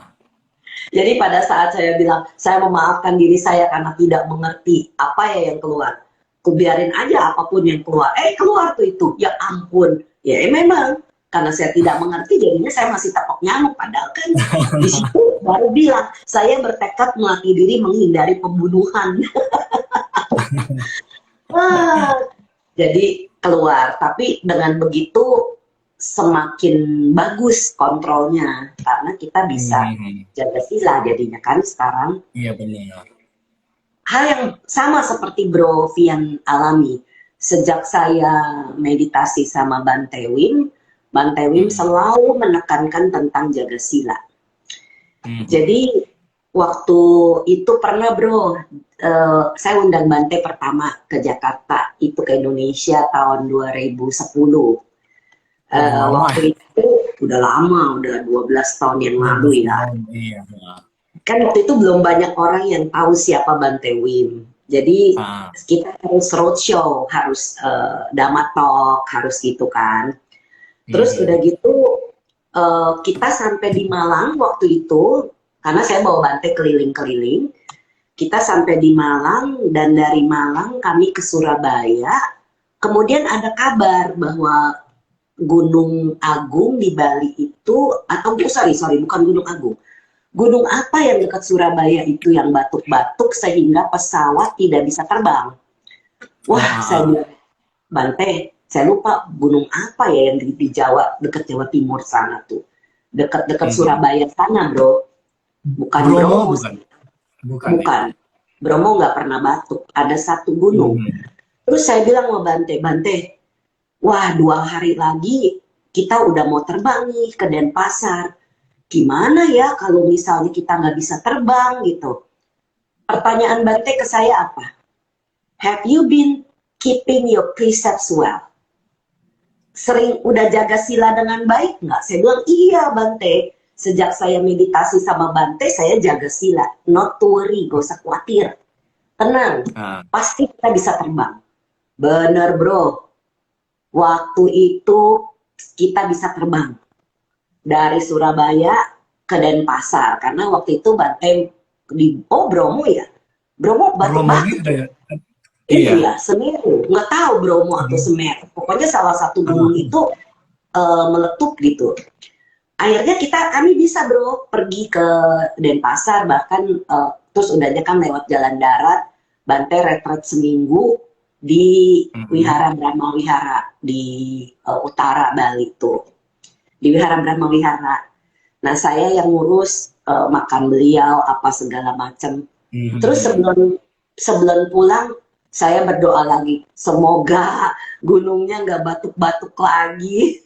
Jadi pada saat saya bilang, saya memaafkan diri saya karena tidak mengerti apa ya yang keluar. Kubiarin aja apapun yang keluar. Keluar tuh itu. Ya ampun. Ya memang. Karena saya tidak mengerti, jadinya saya masih tepok nyamuk. Padahal kan di situ baru bilang, saya bertekad melatih diri menghindari pembunuhan. Wah, jadi keluar. Tapi dengan begitu semakin bagus kontrolnya. Karena kita bisa Mhm. jaga sila jadinya kan sekarang. Iya benar. Hal yang sama seperti Bro Vian alami. Sejak saya meditasi sama Bante Wim Mhm. selalu menekankan tentang jaga sila. Mhm. Jadi waktu itu pernah Bro, saya undang Bante pertama ke Jakarta, itu ke Indonesia tahun 2010. Udah lama ya. Waktu itu udah lama, udah 12 tahun yang 12 lalu ya. tahun. Iya. Kan waktu itu belum banyak orang yang tahu siapa Bante Wim. Jadi Ah. kita harus roadshow, harus dhamma talk, harus gitu kan. Terus udah Mhm. gitu kita sampai di Malang waktu itu, karena saya bawa Bante keliling-keliling. Kita sampai di Malang dan dari Malang kami ke Surabaya. Kemudian ada kabar bahwa Gunung Agung di Bali itu, atau sorry bukan Gunung Agung. Gunung apa yang dekat Surabaya itu yang batuk-batuk sehingga pesawat tidak bisa terbang. Oh, Wah, saya bilang, Bante, saya lupa gunung apa ya yang di Jawa, dekat Jawa Timur sana tuh. dekat-dekat Mhm. Surabaya sana, Bro. Bukan Bromo Bromo bukan? sih, Bukan ya? bukan. Bromo nggak pernah batuk, ada satu gunung. Mhm. Terus saya bilang sama Bante, Bante, wah 2 hari lagi kita udah mau terbang nih ke Denpasar. Gimana ya kalau misalnya kita nggak bisa terbang gitu? Pertanyaan Bante ke saya apa? Have you been keeping your precepts well? Sering udah jaga sila dengan baik nggak? Saya bilang iya Bante. Sejak saya meditasi sama Bante, saya jaga sila. Not to worry, gak usah khawatir. Tenang, Ah, pasti kita bisa terbang. Bener bro, waktu itu kita bisa terbang dari Surabaya ke Denpasar. Karena waktu itu Bante di, oh Bromo ya? Bromo Bromo ini batuk-batuk ada tuh. ya? Iya. Iya, Semeru. Nggak tahu Bromo atau Mhm. Semeru. Pokoknya salah satu gunung Ah, itu meletup gitu. Akhirnya kami bisa bro pergi ke Denpasar bahkan terus udahnya kan lewat jalan darat Bante retret seminggu di mhm. Wihara Brahma Wihara di utara Bali itu di Wihara Brahma Wihara. Nah saya yang ngurus makan beliau apa segala macam. Terus Mhm. sebelum sebelum pulang saya berdoa lagi semoga gunungnya nggak batuk-batuk lagi.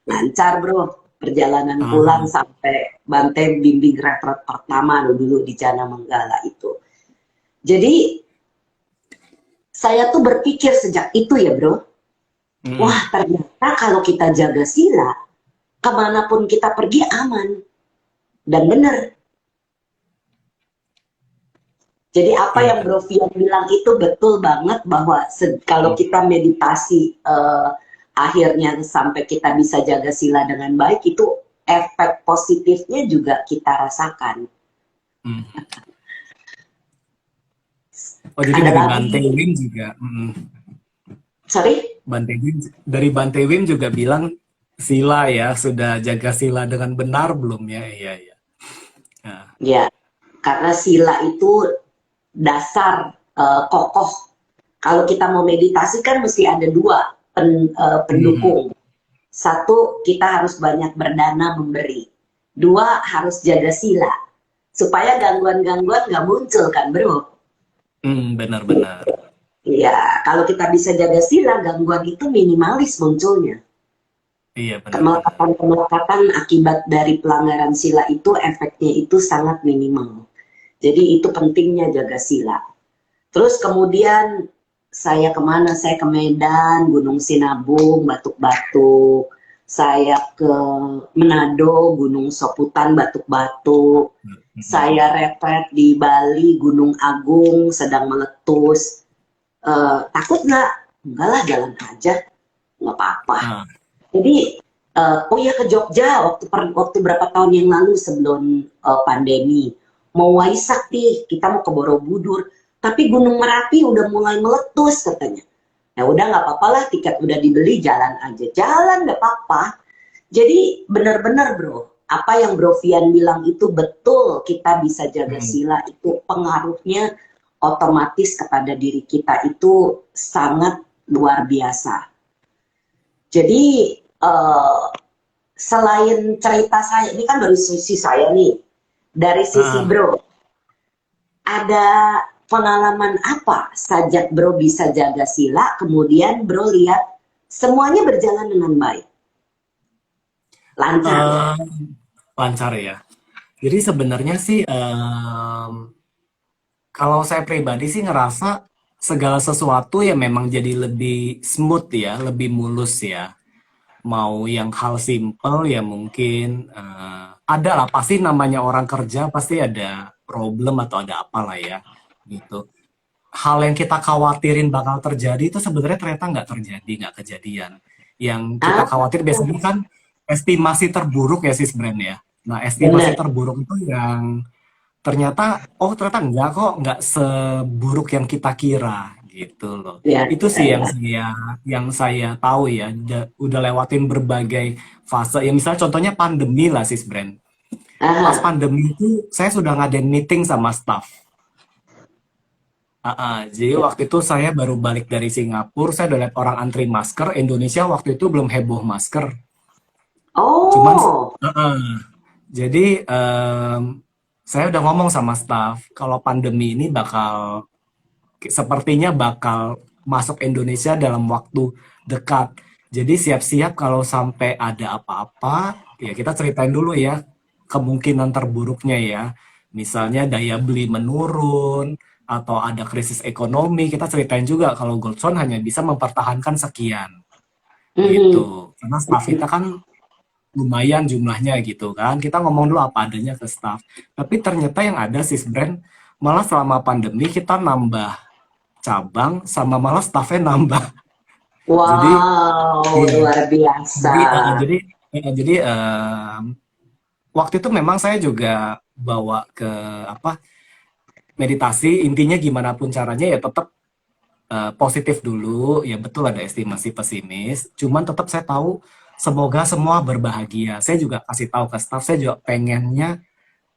Lancar bro perjalanan pulang Ah, sampai Bante bimbing retret pertama dulu di Jana Menggala itu. Jadi saya tuh berpikir sejak itu ya bro, wah mhm. ternyata kalau kita jaga sila, kemanapun kita pergi aman. Dan benar, jadi apa Iya yang Bro benar. Fian bilang itu betul banget bahwa kalau Mhm. kita meditasi akhirnya sampai kita bisa jaga sila dengan baik itu efek positifnya juga kita rasakan. Mhm. Oh jadi Ada dari lagi, Bante Win juga, sorry, Bante Win, dari Bante Win juga bilang sila ya, sudah jaga sila dengan benar belum ya? Iya iya. Nah, ya karena sila itu dasar kokoh. Kalau kita mau meditasi kan mesti ada dua mhm. pendukung. Satu, kita harus banyak berdana memberi. Dua, harus jaga sila. Supaya gangguan-gangguan nggak muncul kan bro. Benar-benar. Iya, kalau kita bisa jaga sila, gangguan itu minimalis munculnya. Iya benar-benar. Kemelekatan-kemelekatan akibat dari pelanggaran sila itu efeknya itu sangat minimal. Jadi itu pentingnya jaga sila. Terus kemudian saya kemana? Saya ke Medan, Gunung Sinabung, Batuk-Batuk. Saya ke Manado, Gunung Soputan, Batuk-Batuk. Saya Mhm. retret di Bali, Gunung Agung, sedang meletus. Takut nggak? Enggak lah, jalan aja, nggak apa-apa. Ah, Jadi, oh ya ke Jogja waktu berapa tahun yang lalu sebelum pandemi. Mau Waisak nih, kita mau ke Borobudur. Tapi Gunung Merapi udah mulai meletus katanya. Ya udah nggak apa-apa lah, tiket udah dibeli, jalan aja. Jalan nggak apa-apa. Jadi benar-benar bro, apa yang Bro Fian bilang itu betul. Kita bisa jaga mhm. sila itu pengaruhnya otomatis kepada diri kita itu sangat luar biasa. Jadi uh, selain cerita saya, ini kan dari sisi saya nih, dari sisi Ah, Bro, ada pengalaman apa sajak Bro bisa jaga sila, kemudian Bro lihat semuanya berjalan dengan baik, lancar ya? eh, lancar ya. Jadi sebenarnya sih kalau saya pribadi sih ngerasa segala sesuatu ya memang jadi lebih smooth ya, lebih mulus ya. Mau yang hal simple ya mungkin ada lah pasti namanya orang kerja pasti ada problem atau ada apalah ya gitu. Hal yang kita khawatirin bakal terjadi itu sebenarnya ternyata nggak terjadi, nggak kejadian. Yang kita Ah, khawatir biasanya kan estimasi terburuk ya sih sebenarnya. Nah, estimasi bener, terburuk itu yang ternyata oh ternyata enggak kok nggak seburuk yang kita kira gitu loh. ya, Itu ya, sih ya. yang saya tahu ya udah lewatin berbagai fase ya misalnya contohnya pandemi lah sis Brand. Pas Aha, pandemi itu saya sudah ngadain meeting sama staff. Jadi ya, waktu itu saya baru balik dari Singapura, saya udah lihat orang antri masker. Indonesia waktu itu belum heboh masker. Cuman, Oh, jadi saya udah ngomong sama staff kalau pandemi ini sepertinya bakal masuk Indonesia dalam waktu dekat. Jadi siap-siap kalau sampai ada apa-apa, ya kita ceritain dulu ya kemungkinan terburuknya ya. Misalnya daya beli menurun atau ada krisis ekonomi, kita ceritain juga kalau Goldson hanya bisa mempertahankan sekian mhm. gitu. Karena staff kita kan lumayan jumlahnya gitu kan. Kita ngomong dulu apa adanya ke staff. Tapi ternyata yang ada sis brand malah selama pandemi kita nambah cabang sama malah staffnya nambah. Jadi Wow, iya. luar biasa. Jadi waktu itu memang saya juga bawa ke apa meditasi. Intinya gimana pun caranya ya tetap positif dulu. Ya betul ada estimasi pesimis. Cuman tetap saya tahu semoga semua berbahagia. Saya juga kasih tahu ke staff. Saya juga pengennya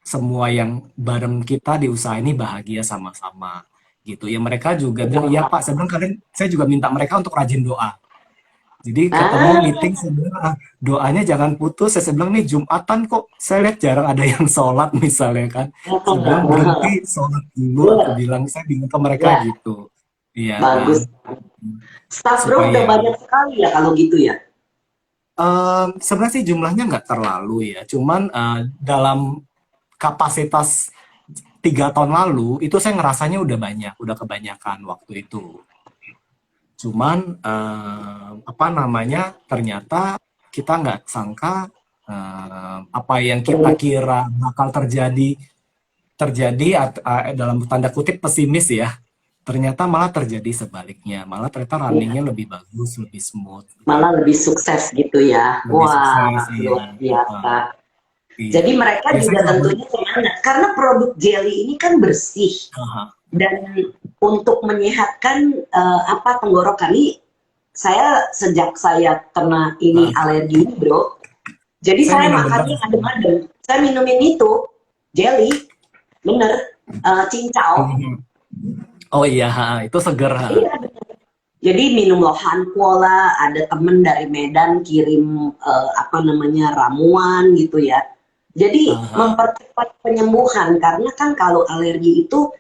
semua yang bareng kita di usaha ini bahagia sama-sama gitu ya mereka juga bilang iya Pak saya bilang kalian saya juga minta mereka untuk rajin doa jadi ketemu Ah, meeting saya bilang doanya jangan putus saya bilang nih Jumatan kok saya lihat jarang ada yang sholat misalnya kan saya bilang berhenti sholat dulu aku good. bilang saya bilang ke mereka Ya, gitu iya kan bagus. Staff bro udah supaya banyak sekali ya kalau gitu ya. sebenarnya sih jumlahnya nggak terlalu ya cuman dalam kapasitas 3 tahun lalu itu saya ngerasanya udah banyak, udah kebanyakan waktu itu. Cuman apa namanya ternyata kita nggak sangka apa yang kita kira bakal terjadi dalam tanda kutip pesimis ya. Ternyata malah terjadi sebaliknya, malah ternyata Ya, runningnya lebih bagus, lebih smooth, malah lebih sukses gitu ya. lebih sukses, Wah, iya. luar Heeh, biasa. iya. Jadi mereka Ya saya juga juga tentunya semangat karena produk jelly ini kan bersih dan untuk menyehatkan apa tenggorokan ini saya sejak saya kena ini heeh. alergi ini bro. Jadi Saya saya minum bener. makannya adem-adem. Saya minumin itu jelly, bener, cincau. Mhm. Oh iya, itu seger. Iya, jadi minum lohan pola, ada temen dari Medan kirim apa namanya ramuan gitu ya. Jadi Aha. mempercepat penyembuhan karena kan kalau alergi itu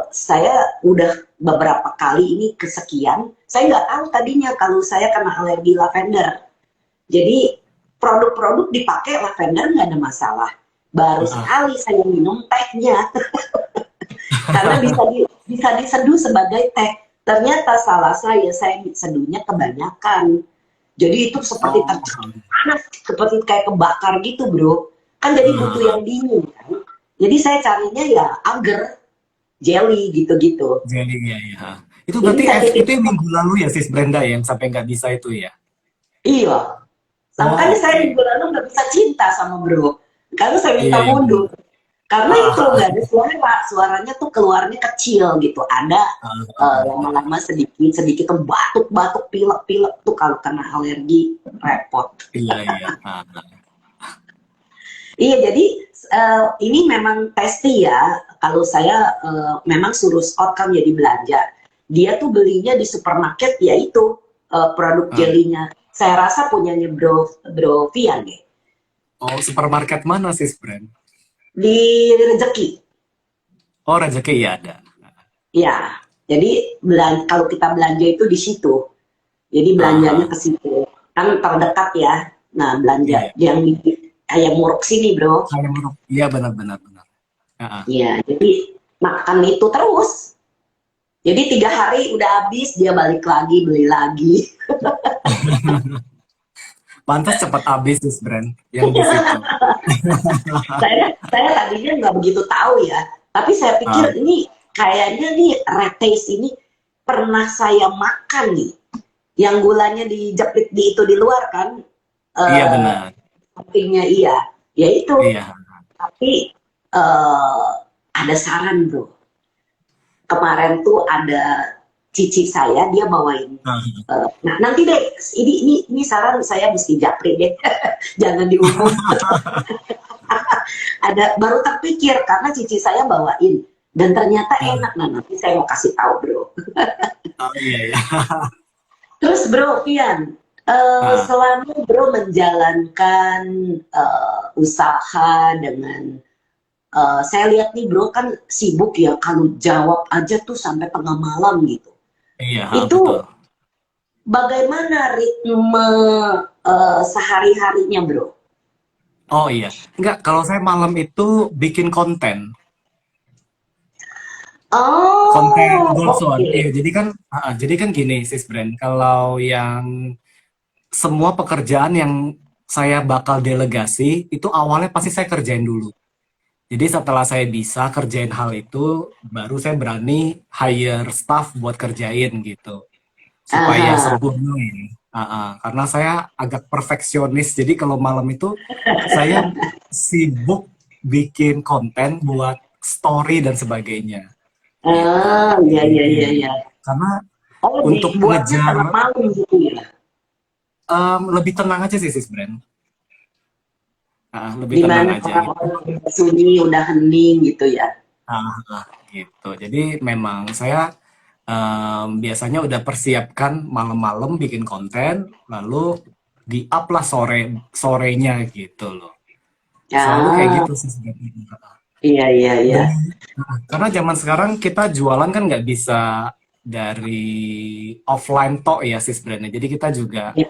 saya udah beberapa kali ini kesekian, saya nggak tahu tadinya kalau saya kena alergi lavender. Jadi produk-produk dipakai lavender nggak ada masalah. Baru Heeh. sekali saya minum tehnya karena bisa diseduh sebagai teh. Ternyata salah saya seduhnya kebanyakan. Jadi itu seperti Oh, tercekat panas, seperti kayak kebakar gitu bro. Kan jadi butuh ah, yang dingin kan. Jadi saya carinya ya agar jelly gitu-gitu. jadi ya, ya. Itu Jadi berarti saya itu titip, yang minggu lalu ya sis Brenda ya, yang sampai nggak bisa itu ya. iya. Oh, Makanya saya oke. minggu lalu nggak bisa cinta sama bro. Karena saya Iya minta iya benar. mundur. Karena Ah, itu ah, nggak ada suara, suaranya tuh keluarnya kecil gitu. Ada benar. lama-lama sedikit-sedikit tuh batuk-batuk, pilek-pilek tuh kalau kena alergi repot. Iya iya. Iya, jadi ini memang pasti ya. Kalau saya memang suruh Scott kan jadi belanja. Dia tuh belinya di supermarket yaitu produk Ah. jelinya. Saya rasa punyanya Bro Vian deh. Oh, supermarket mana sis Brand? Di rezeki. Oh, rezeki ya ada. Ya. Jadi kalau kita belanja itu di situ. Jadi belanjanya Ah, ke situ. Kan terdekat ya. Nah, belanja iya. yang di ayam muruk sini, Bro. Saya menurut, iya benar benar benar. Ah. Iya, jadi makan itu terus. Jadi 3 hari udah habis, dia balik lagi, beli lagi. Pantas cepat habis sis Brand yang di situ. Saya tadinya nggak begitu tahu ya. Tapi saya Ah, pikir ini kayaknya nih red taste ini pernah saya makan nih. Yang gulanya dijepit di itu di luar kan. iya Eh, benar. Sampingnya iya. Ya itu. Iya. Tapi ada saran bro. Kemarin tuh ada cici saya dia bawain. Ah. Nah nanti deh ini saran saya mesti japri deh. Jangan diumum. Ada baru terpikir karena cici saya bawain dan ternyata enak. Nah nanti saya mau kasih tahu bro. Oh iya iya. Terus bro Pian, Ah, Selama Bro menjalankan usaha dengan saya lihat nih Bro kan sibuk ya kalau jawab aja tuh sampai tengah malam gitu. iya, Itu betul. bagaimana ritme sehari-harinya Bro? Oh iya, enggak, kalau saya malam itu bikin konten. Konten Oh, Goldson. Iya, oke. jadi kan gini, Sis Brand. Kalau yang semua pekerjaan yang saya bakal delegasi, itu awalnya pasti saya kerjain dulu. Jadi setelah saya bisa kerjain hal itu, baru saya berani hire staff buat kerjain gitu. Supaya Aha. sempurna ini. Karena saya agak perfeksionis, jadi kalau malam itu saya sibuk bikin konten buat story dan sebagainya gitu. Ah, iya, Jadi iya, iya, iya, iya. karena Oh, untuk dibuatnya ngejar tengah malam gitu ya? lebih tenang aja sih sis Brand. Lebih tenang Dimana aja gitu. orang-orang udah sunyi, udah hening gitu ya? Gitu. Jadi memang saya biasanya udah persiapkan malam-malam bikin konten, lalu di-up lah sorenya gitu loh. Selalu kayak Ah, gitu sih sebenarnya. iya, iya, iya. Dan karena zaman sekarang kita jualan kan nggak bisa dari offline tok ya sis brandnya. Jadi kita juga Ya.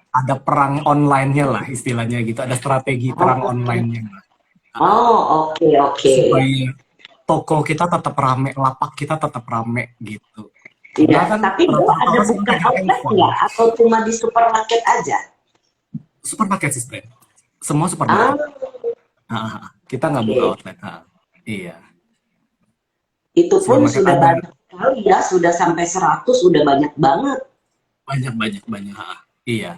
ada perang online-nya lah istilahnya gitu. Ada strategi perang Oh, online-nya lah. oh, oke, oke. Supaya toko kita tetap rame, lapak kita tetap rame gitu. Iya, Karena kan tapi Bro rata-rata ada orang sekarang buka pegang outlet handphone. nggak? Atau cuma di supermarket aja? Supermarket sih, brand. Semua Ah, supermarket. Kita nggak buka oke. outlet. Iya, Itu pun supermarket sudah ada banyak sekali ya, sudah sampai 100, sudah banyak banget. banyak banyak banyak. Iya,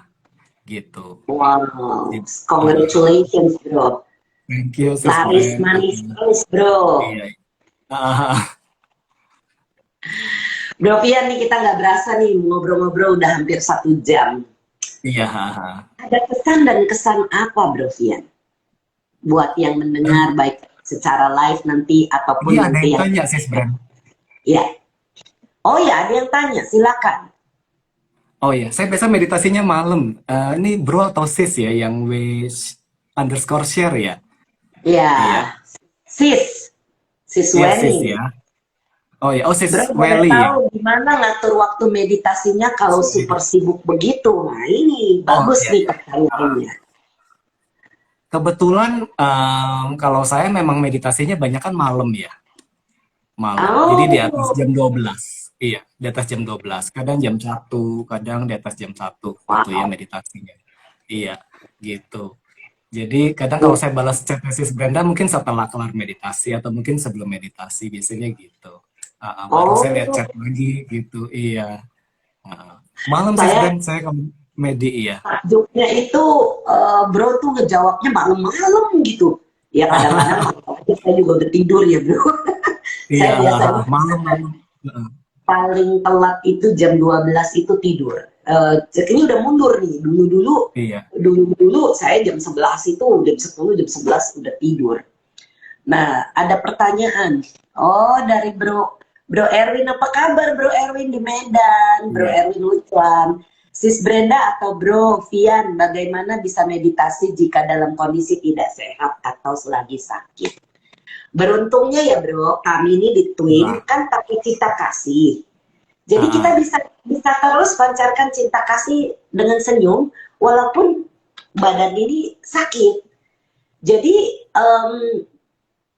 gitu. Wow, Jadi, congratulations Bro. thank you, sis Laris brand. manis manis Bro. Iya. Ah, Bro Fian nih kita nggak berasa nih ngobrol-ngobrol udah hampir 1 jam. iya. Ada pesan dan kesan apa Bro Fian? Buat yang mendengar Dan baik secara live nanti ini ataupun ada nanti yang yang tanya, sis brand. ya. Oh ya ada yang tanya silakan. Oh iya, saya biasa meditasinya malam. Ini bro atau sis ya yang wish underscore share ya? Iya, Ya, sis, sis iya sis Weni. ya. Oh ya, oh sis Bro boleh Welly ya. tahu gimana ngatur waktu meditasinya kalau super sibuk begitu? Nah ini Oh bagus iya, nih iya. pertanyaannya. Kebetulan kalau saya memang meditasinya banyak kan malam ya, malam. Jadi di atas Oh, jam 12. Iya, di atas jam 12. Kadang jam 1, kadang di atas jam 1 gitu ya wow. meditasinya. Iya, gitu. Jadi kadang kalau saya balas chat Sis Brenda mungkin setelah kelar meditasi atau mungkin sebelum meditasi biasanya gitu. Baru saya lihat Oh, chat lagi gitu. Iya. Malam Sis saya Brenda saya ke medi iya. takjubnya itu bro tuh ngejawabnya malam-malam gitu. Ya kadang-kadang malam aja saya juga udah tidur ya bro. Iya, Saya biasanya malam-malam. Heeh. paling telat itu jam 12 itu tidur. Ini udah mundur nih. Dulu-dulu Iya. dulu-dulu saya jam 11 itu jam 10 jam 11 udah tidur. Nah, ada pertanyaan. Oh, dari Bro Erwin, apa kabar Bro Erwin di Medan? Bro Iya. Erwin Lucuan. Sis Brenda atau Bro Vian, bagaimana bisa meditasi jika dalam kondisi tidak sehat atau selagi sakit? Beruntungnya ya Bro, kami ini di Twin Wah. kan pakai cinta kasih. Jadi kita Ah, bisa bisa terus pancarkan cinta kasih dengan senyum walaupun badan ini sakit. Jadi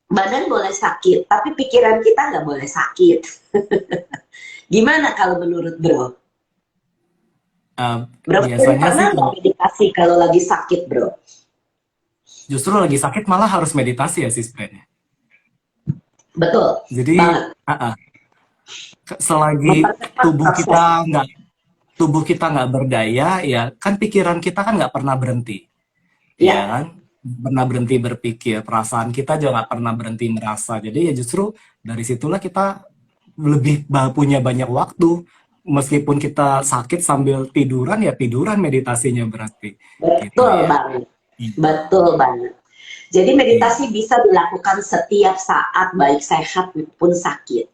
badan boleh sakit, tapi pikiran kita nggak boleh sakit. Gimana kalau menurut Bro? ah, Bro Fian biasanya sih pernah nggak kalau meditasi kalau lagi sakit Bro? justru lagi sakit malah harus meditasi ya Sis Brenda. Betul, Jadi banget. ah, ah, selagi Mempercepat tubuh proses. kita nggak berdaya ya kan pikiran kita kan nggak pernah berhenti ya Ya, kan pernah berhenti berpikir perasaan kita juga nggak pernah berhenti merasa jadi ya justru dari situlah kita lebih punya banyak waktu meskipun kita sakit sambil tiduran ya tiduran meditasinya berarti gitu betul ya. banget. Betul banget. Jadi Iya, meditasi bisa dilakukan setiap saat baik sehat maupun sakit.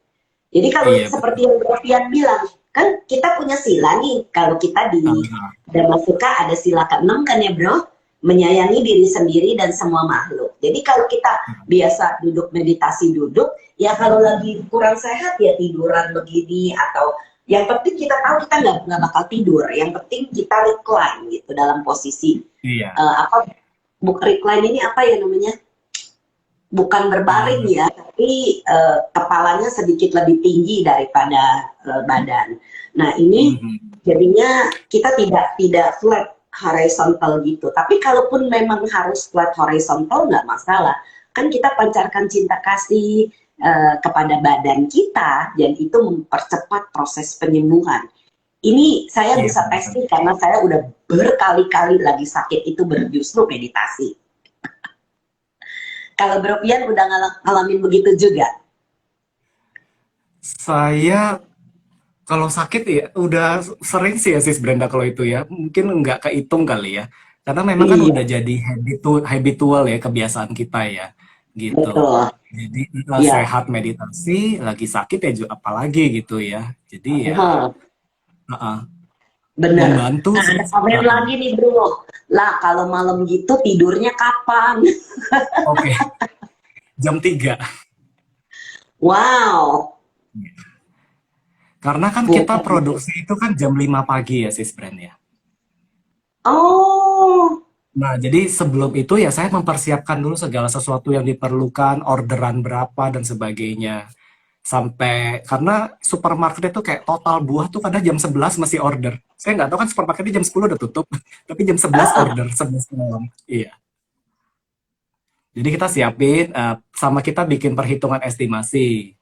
Jadi kalau iya betul. seperti yang Bro Fian bilang, Kan kita punya sila nih, kalau kita di Ah, Dhamma Sukha ada sila ke-6 kan ya bro, menyayangi diri sendiri dan semua makhluk. Jadi kalau kita biasa duduk meditasi duduk, ya kalau lagi kurang sehat ya tiduran begini, atau yang penting kita tahu kita nggak bakal tidur, yang penting kita recline gitu dalam posisi iya. apa, recline ini apa ya namanya, bukan berbaring Ah, ya, tapi kepalanya sedikit lebih tinggi daripada badan. Nah ini mhm. jadinya kita tidak flat horizontal gitu. Tapi kalaupun memang harus flat horizontal nggak masalah. Kan kita pancarkan cinta kasih kepada badan kita, dan itu mempercepat proses penyembuhan. Ini saya Iya bisa benar. testing karena saya udah berkali-kali lagi sakit itu justru meditasi. Kalau Bro Pian udah ngalamin begitu juga. Saya kalau sakit ya udah sering sih ya Sis Brenda kalau itu ya. Mungkin nggak kehitung kali ya. Karena memang kan udah Iya, jadi habitual ya kebiasaan kita ya. Gitu. betul. Jadi Iya. sehat meditasi, lagi sakit ya apalagi gitu ya. Jadi ya Heeh, uh-uh, bener. membantu Nah, sih. ada komen Uh-uh. lagi nih, Bro. Lah, kalau malam gitu tidurnya kapan? Oke, jam 3. Wow. Karena kan kita Bukan. produksi itu kan jam 5 pagi ya Sis Brand ya. Oh. Nah, jadi sebelum itu ya saya mempersiapkan dulu segala sesuatu yang diperlukan, orderan berapa dan sebagainya. Sampai karena supermarket itu kayak total buah tuh kadang jam 11 masih order. Saya nggak tahu kan supermarketnya jam 10 udah tutup, tapi jam 11 order, 11 malam. Iya. Jadi kita siapin, sama kita bikin perhitungan estimasi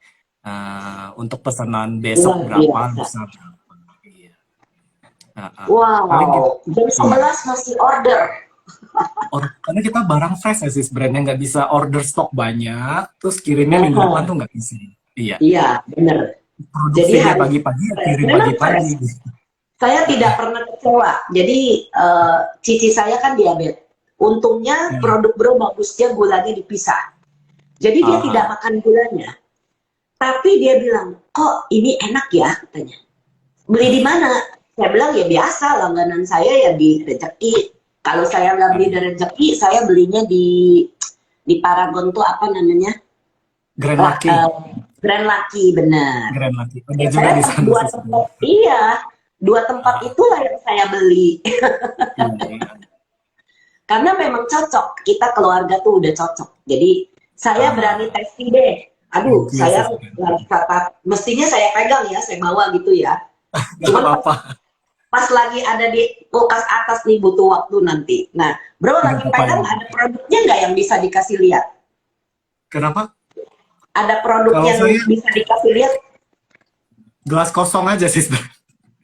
untuk pesanan besok Luar berapa, biasa. lusa berapa. Iya. Paling gitu. Wow. Jam Iya. 11 masih order. Karena kita barang fresh ya sis, brandnya nggak bisa order stok banyak, terus kirimnya minggu depan tuh nggak bisa. Iya, Iya, bener. Jadi produksinya harus pagi-pagi ya fresh. kirim Memang pagi-pagi. fresh. Saya tidak pernah kecewa. Jadi cici saya kan diabetes. Untungnya Hmm. produk Bro bagusnya gulanya dipisah. Jadi dia tidak Aha. makan gulanya. Tapi dia bilang, kok ini enak ya katanya. Beli di mana? Saya bilang ya biasa, langganan saya ya di Rejeki. Kalau saya nggak beli di Rejeki, saya belinya di Paragon tuh apa namanya? Grand Lucky, Grand Lucky, benar. Grand Lucky. Ada Ya, juga saya di sana dua sih tempat, sebenarnya. iya, dua tempat Ah, itulah yang saya beli. iya, iya. Karena memang cocok, kita keluarga tuh udah cocok. Jadi saya berani Ah, testing deh. Aduh, thank you saya sis Brenda. mestinya saya pegang ya, saya bawa gitu ya. Gak Cuman apa-apa, pas lagi ada di kulkas atas nih butuh waktu nanti. Nah, Bro nggak lagi apa-apa ya. pegang ada produknya nggak yang bisa dikasih lihat? Kenapa? Ada produk Kalau yang saya bisa dikasih lihat? gelas kosong aja sis.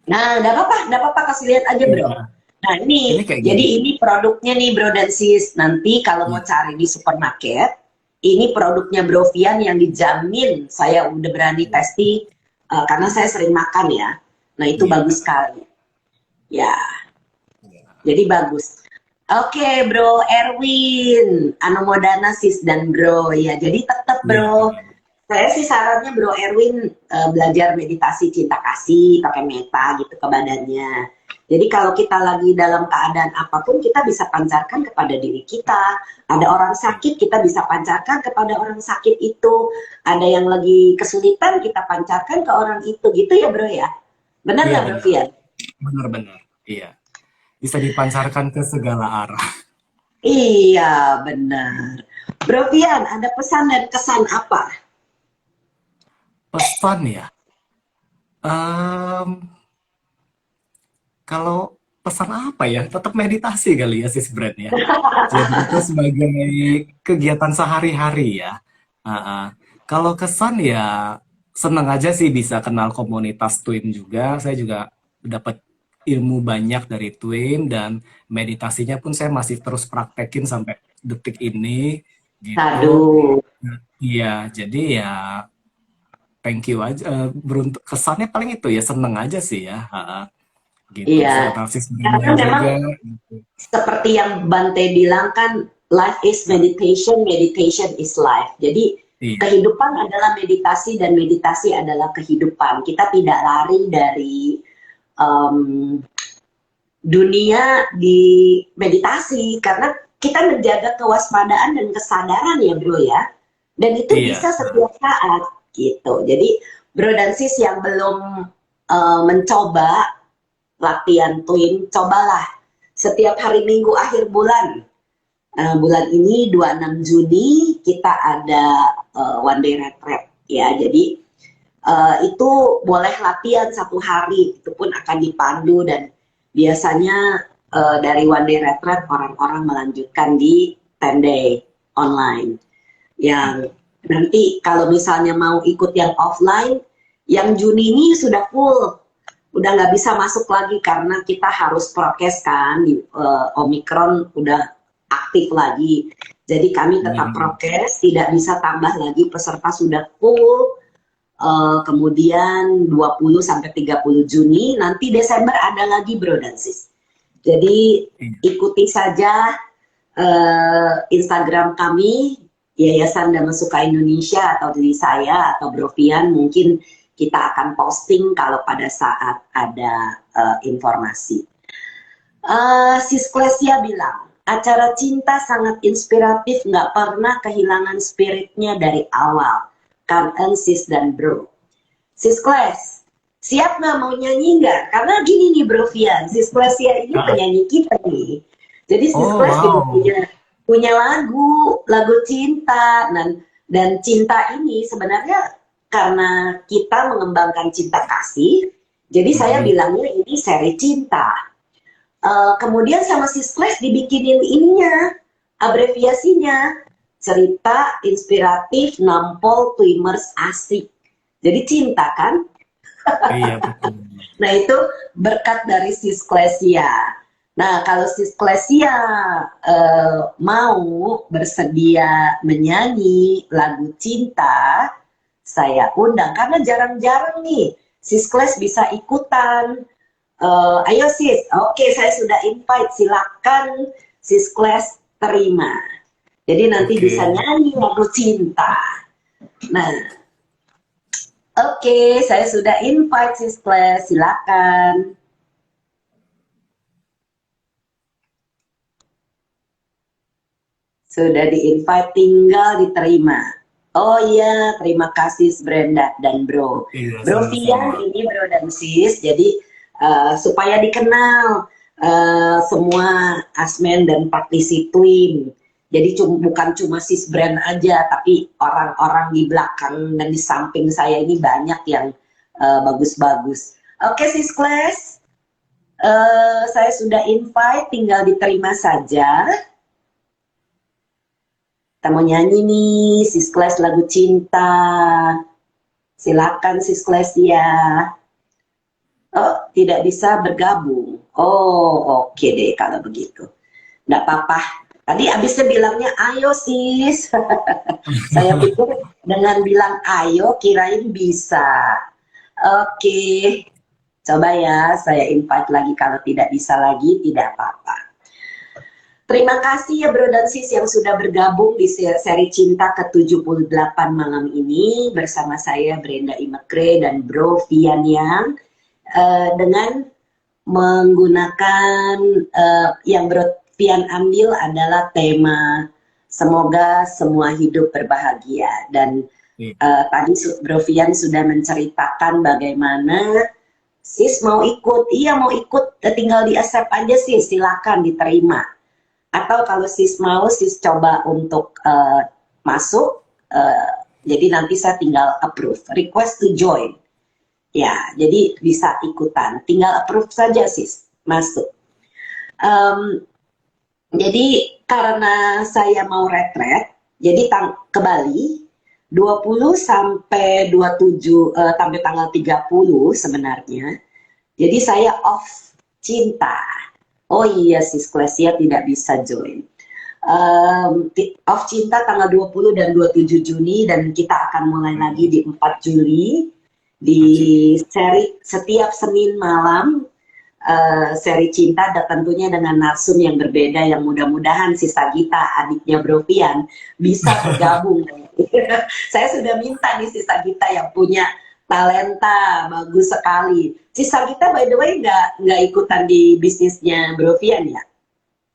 Nah, nggak apa-apa kasih lihat aja Bro. Iya, Nah ini ini, kayak jadi gini. ini produknya nih Bro dan Sis. Nanti kalau mau Iya, cari di supermarket, ini produknya Brovian yang dijamin saya udah berani testing karena saya sering makan ya. Nah itu iya, bagus sekali. Ya, iya, jadi bagus. Oke Bro Erwin, Anumodana Sis dan Bro ya. Jadi tetap iya, Bro, iya. saya sih sarannya Bro Erwin belajar meditasi cinta kasih pakai meta gitu ke badannya. Jadi kalau kita lagi dalam keadaan apapun kita bisa pancarkan kepada diri kita. Ada orang sakit kita bisa pancarkan kepada orang sakit itu. Ada yang lagi kesulitan kita pancarkan ke orang itu gitu ya Bro ya. Benar Iya nggak Bro benar, Fian? benar-benar. Iya, bisa dipancarkan ke segala arah. Iya benar. Bro Fian ada pesan dan kesan apa? Pesan ya. Em, Kalau pesan apa ya? Tetap meditasi kali ya sis Brand ya. Jadi itu sebagai kegiatan sehari-hari ya. Ah, ah. Kalau kesan ya seneng aja sih bisa kenal komunitas Twin juga. Saya juga dapat ilmu banyak dari Twin dan meditasinya pun saya masih terus praktekin sampai detik ini gitu. Aduh, Iya, jadi ya thank you aja. Beruntung kesannya paling itu ya seneng aja sih ya. Ah, ah. Gitu bisa iya. kenal sis Brenda Karena memang juga gitu. seperti yang Bante bilang kan, life is meditation, meditation is life. Jadi Iya, Kehidupan adalah meditasi dan meditasi adalah kehidupan. Kita tidak lari dari um, dunia di meditasi karena kita menjaga kewaspadaan dan kesadaran ya bro ya. Dan itu iya. bisa setiap saat gitu. Jadi bro dan sis yang belum mencoba latihan twin, cobalah setiap hari Minggu akhir bulan. Bulan ini 26 Juni kita ada one day retreat ya. Jadi itu boleh latihan 1 hari, itu pun akan dipandu dan biasanya dari one day retreat orang-orang melanjutkan di 10 day online. Yang nanti kalau misalnya mau ikut yang offline, yang Juni ini sudah full, udah nggak bisa masuk lagi karena kita harus prokes kan di Omicron udah aktif lagi. Jadi kami tetap Hmm. prokes, tidak bisa tambah lagi peserta sudah full. Kemudian 20 sampai 30 Juni, nanti Desember ada lagi bro dan sis. Jadi Iya. ikuti saja Instagram kami Yayasan Dhamma Suka Indonesia atau diri saya atau Brovian, mungkin kita akan posting kalau pada saat ada informasi. Sis Klesia bilang, acara cinta sangat inspiratif, nggak pernah kehilangan spiritnya dari awal. Kangen sis dan bro. Sis Kles, siap nggak mau nyanyi nggak? Karena gini nih Bro Vian, Sis Klesia ini Ah. penyanyi kita nih. Jadi Sis Oh, Kles juga wow. punya lagu cinta, dan cinta ini sebenarnya karena kita mengembangkan cinta kasih, jadi saya Hmm. bilangnya ini seri cinta. Kemudian sama Sis Kles dibikinin ininya, abreviasinya, cerita inspiratif, nampol, twimers, asik. Jadi cinta kan? Iya, betul. Nah itu berkat dari Sis Klesia. Nah kalau Sis Klesia mau bersedia menyanyi lagu cinta, saya undang karena jarang-jarang nih Sis Kles bisa ikutan. Ayo Sis, oke saya sudah invite, silakan Sis Kles terima. Jadi nanti bisa Oke. nyanyi lagu cinta. Nah, oke, saya sudah invite Sis Kles, silakan. Sudah di-invite, tinggal diterima. Oh iya, terima kasih Brenda dan Bro. Iya, Bro Vian sama-sama. ini Bro dan Sis, jadi supaya dikenal semua asmen dan praktisi twin. Jadi bukan cuma Sis Brand aja, tapi orang-orang di belakang dan di samping saya ini banyak yang bagus-bagus. Oke Sis Kles, saya sudah invite, tinggal diterima saja. Kita mau nyanyi nih, Sis Kles lagu cinta. Silakan Sis Kles ya. Oh, tidak bisa bergabung. Oh, oke deh kalau begitu. Nggak apa-apa. Tadi abisnya bilangnya ayo sis. Saya pikir dengan bilang ayo kirain bisa. Oke, coba ya saya invite lagi, kalau tidak bisa lagi tidak apa-apa. Terima kasih ya Bro dan Sis yang sudah bergabung di seri Cinta ke-78 malam ini bersama saya Brenda Imekre dan Bro Vian Yang dengan menggunakan yang Bro Vian ambil adalah tema semoga semua hidup berbahagia, dan Iya. tadi Bro Vian sudah menceritakan bagaimana Sis mau ikut, iya mau ikut, tinggal di accept aja Sis, silakan diterima. Atau kalau Sis mau, Sis coba untuk masuk, jadi nanti saya tinggal approve, request to join. Ya, jadi bisa ikutan, tinggal approve saja Sis, masuk. Um, jadi karena saya mau retret, jadi ke Bali 20 sampai 27 sampai tanggal 30 sebenarnya. Jadi saya off cinta. Oh iya Sis Klesia tidak bisa join. Off cinta tanggal 20 dan 27 Juni, dan kita akan mulai lagi di 4 Juli di Maju. seri setiap Senin malam seri cinta dan tentunya dengan narsum yang berbeda yang mudah-mudahan si Sagita adiknya Brovian bisa bergabung. Saya sudah minta nih si Sagita yang punya talenta bagus sekali. Si Sagita by the way nggak ikutan di bisnisnya Brovian ya?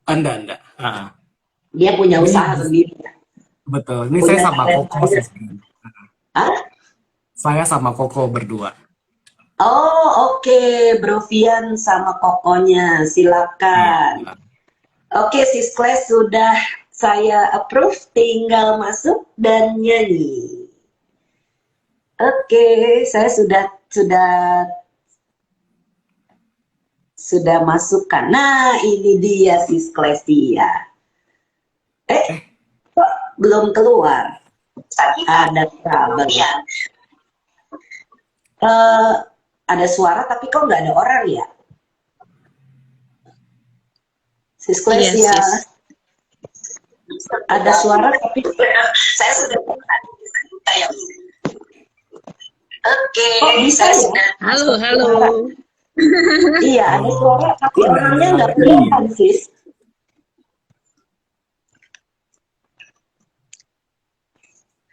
Enggak. Dia punya Ini usaha sendiri ya? betul. Ini saya Punya sama Koko talenta. sih. Hah? Saya sama Koko berdua. Oh oke, Brovian sama kokonya, silakan. Iya. Oke, Siskles sudah saya approve, tinggal masuk dan nyanyi. Oke, saya sudah masukkan. Nah, ini dia Siskles dia. Kok belum keluar? Ada trouble. Ada suara tapi kok nggak ada orang ya? Siskles Iya, ya. Sis. Ada suara tapi saya sudah Oke, bisa ya? Halo. Iya, ada suara tapi Kok orangnya dari nggak tadi? kelihatan, Sis.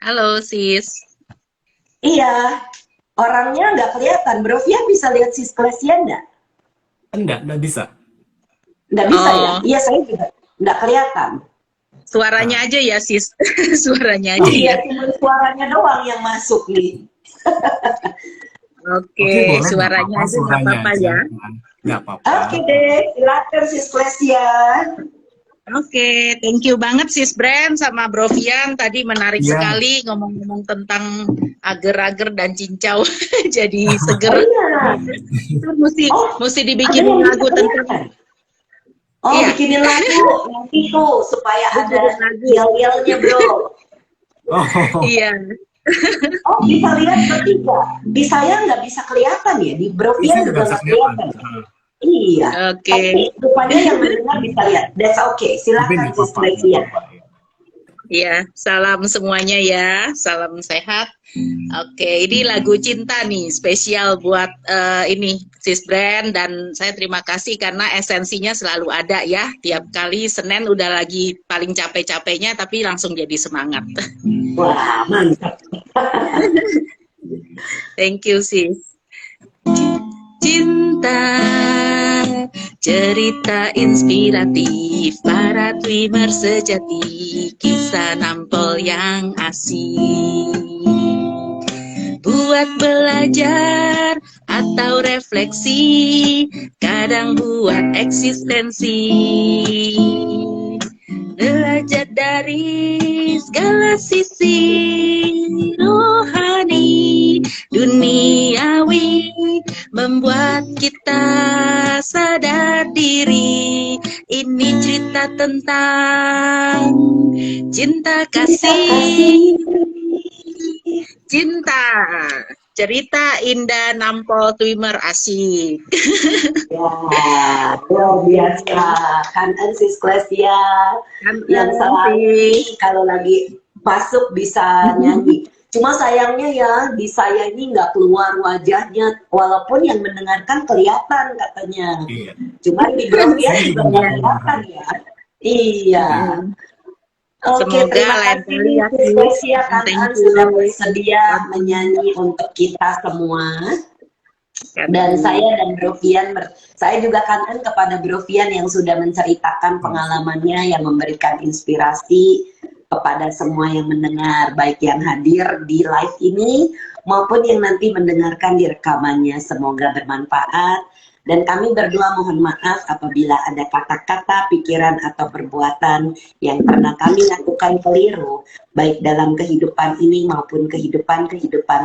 Halo, Sis. Iya, orangnya nggak kelihatan. Brovia bisa lihat Sisklesia nggak? Enggak bisa. Nggak bisa ya? Oh, Iya, saya juga nggak kelihatan. suaranya aja ya, Sis. Suaranya aja Iya, ya. cuma suaranya doang yang masuk nih. Oke, Oke, boleh nggak suaranya apa-apa, aja nggak suaranya apa-apa aja. ya. Nggak apa-apa. Oke deh, silakan Sisklesia. Oke, thank you banget Sis Brand sama Brovian. Tadi menarik Iya. sekali ngomong-ngomong tentang ager-ager dan cincau. Jadi Oh seger. iya, Mesti ada dibikinin yang bisa lagu tentang kelihatan. Oh, iya, bikinin lagu nanti tuh supaya ada bikinin lagu. yel-yelnya, bro. Oh, Iya. Oh, bisa lihat bertiga. Di saya nggak bisa kelihatan ya, di Brovia bisa juga juga nggak kelihatan. kelihatan. Iya, Oke. tapi rupanya yang mendengar bisa lihat. That's okay. Tapi Silakan nggak apa-apa, nggak Sisklesia. apa-apa. Ya, salam semuanya ya, salam sehat. Oke, ini lagu cinta nih, spesial buat ini Sis Brand dan saya terima kasih karena esensinya selalu ada ya. Tiap kali Senin udah lagi paling capek-capeknya tapi langsung jadi semangat. Wah, mantap. Thank you Sis. Cinta, cerita inspiratif para dreamer sejati, kisah nampol yang asik. Buat belajar atau refleksi, kadang buat eksistensi. Belajar dari segala sisi rohani, duniawi, membuat kita sadar diri. Ini cerita tentang cinta kasih. Cinta, cerita indah nampol twimer asik. Ya, luar biasa. Kangen Sisklesia yang selalu kalau lagi masuk bisa nyanyi. Cuma sayangnya ya di saya ini nggak keluar wajahnya, walaupun yang mendengarkan kelihatan katanya. Iya. Cuma di Brovia Saya juga juga nggak nggak kelihatan ya. Iya. Oke, Semoga terima lain kasih kali ya, Sisklesia. Thank Kangen you. sudah bersedia menyanyi untuk kita semua. Dan saya dan Brovian, saya juga kangen kepada Brovian yang sudah menceritakan pengalamannya yang memberikan inspirasi kepada semua yang mendengar, baik yang hadir di live ini maupun yang nanti mendengarkan di rekamannya. Semoga bermanfaat. Dan kami berdua mohon maaf apabila ada kata-kata, pikiran, atau perbuatan yang pernah kami lakukan keliru, baik dalam kehidupan ini maupun kehidupan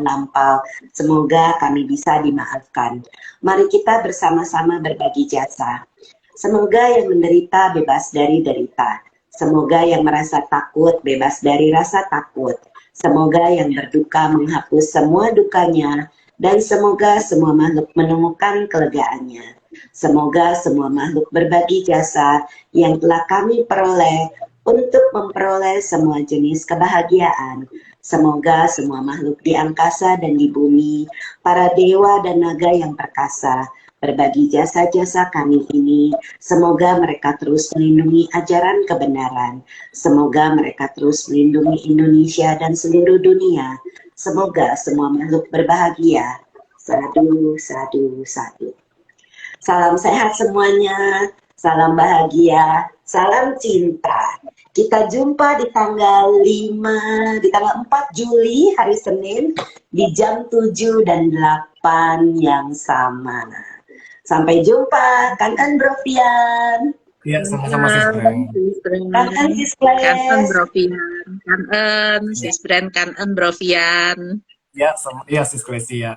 lampau. Semoga kami bisa dimaafkan. Mari kita bersama-sama berbagi jasa. Semoga yang menderita bebas dari derita. Semoga yang merasa takut bebas dari rasa takut. Semoga yang berduka menghapus semua dukanya. Dan semoga semua makhluk menemukan kelegaannya. Semoga semua makhluk berbagi jasa yang telah kami peroleh untuk memperoleh semua jenis kebahagiaan. Semoga semua makhluk di angkasa dan di bumi, para dewa dan naga yang perkasa, berbagi jasa-jasa kami ini. Semoga mereka terus melindungi ajaran kebenaran. Semoga mereka terus melindungi Indonesia dan seluruh dunia. Semoga semua makhluk berbahagia. Sadu, sadu, sadu. Salam sehat semuanya, salam bahagia, salam cinta. Kita jumpa di tanggal 4 Juli hari Senin di jam 7 dan 8 yang sama. Sampai jumpa, Kangen Brovian. Iya, sama-sama Sis Bren. Kangen Kangen Sisles. Brovian, kangen Sis Bren, kangen Brovian. Iya, Sis Klesi ya.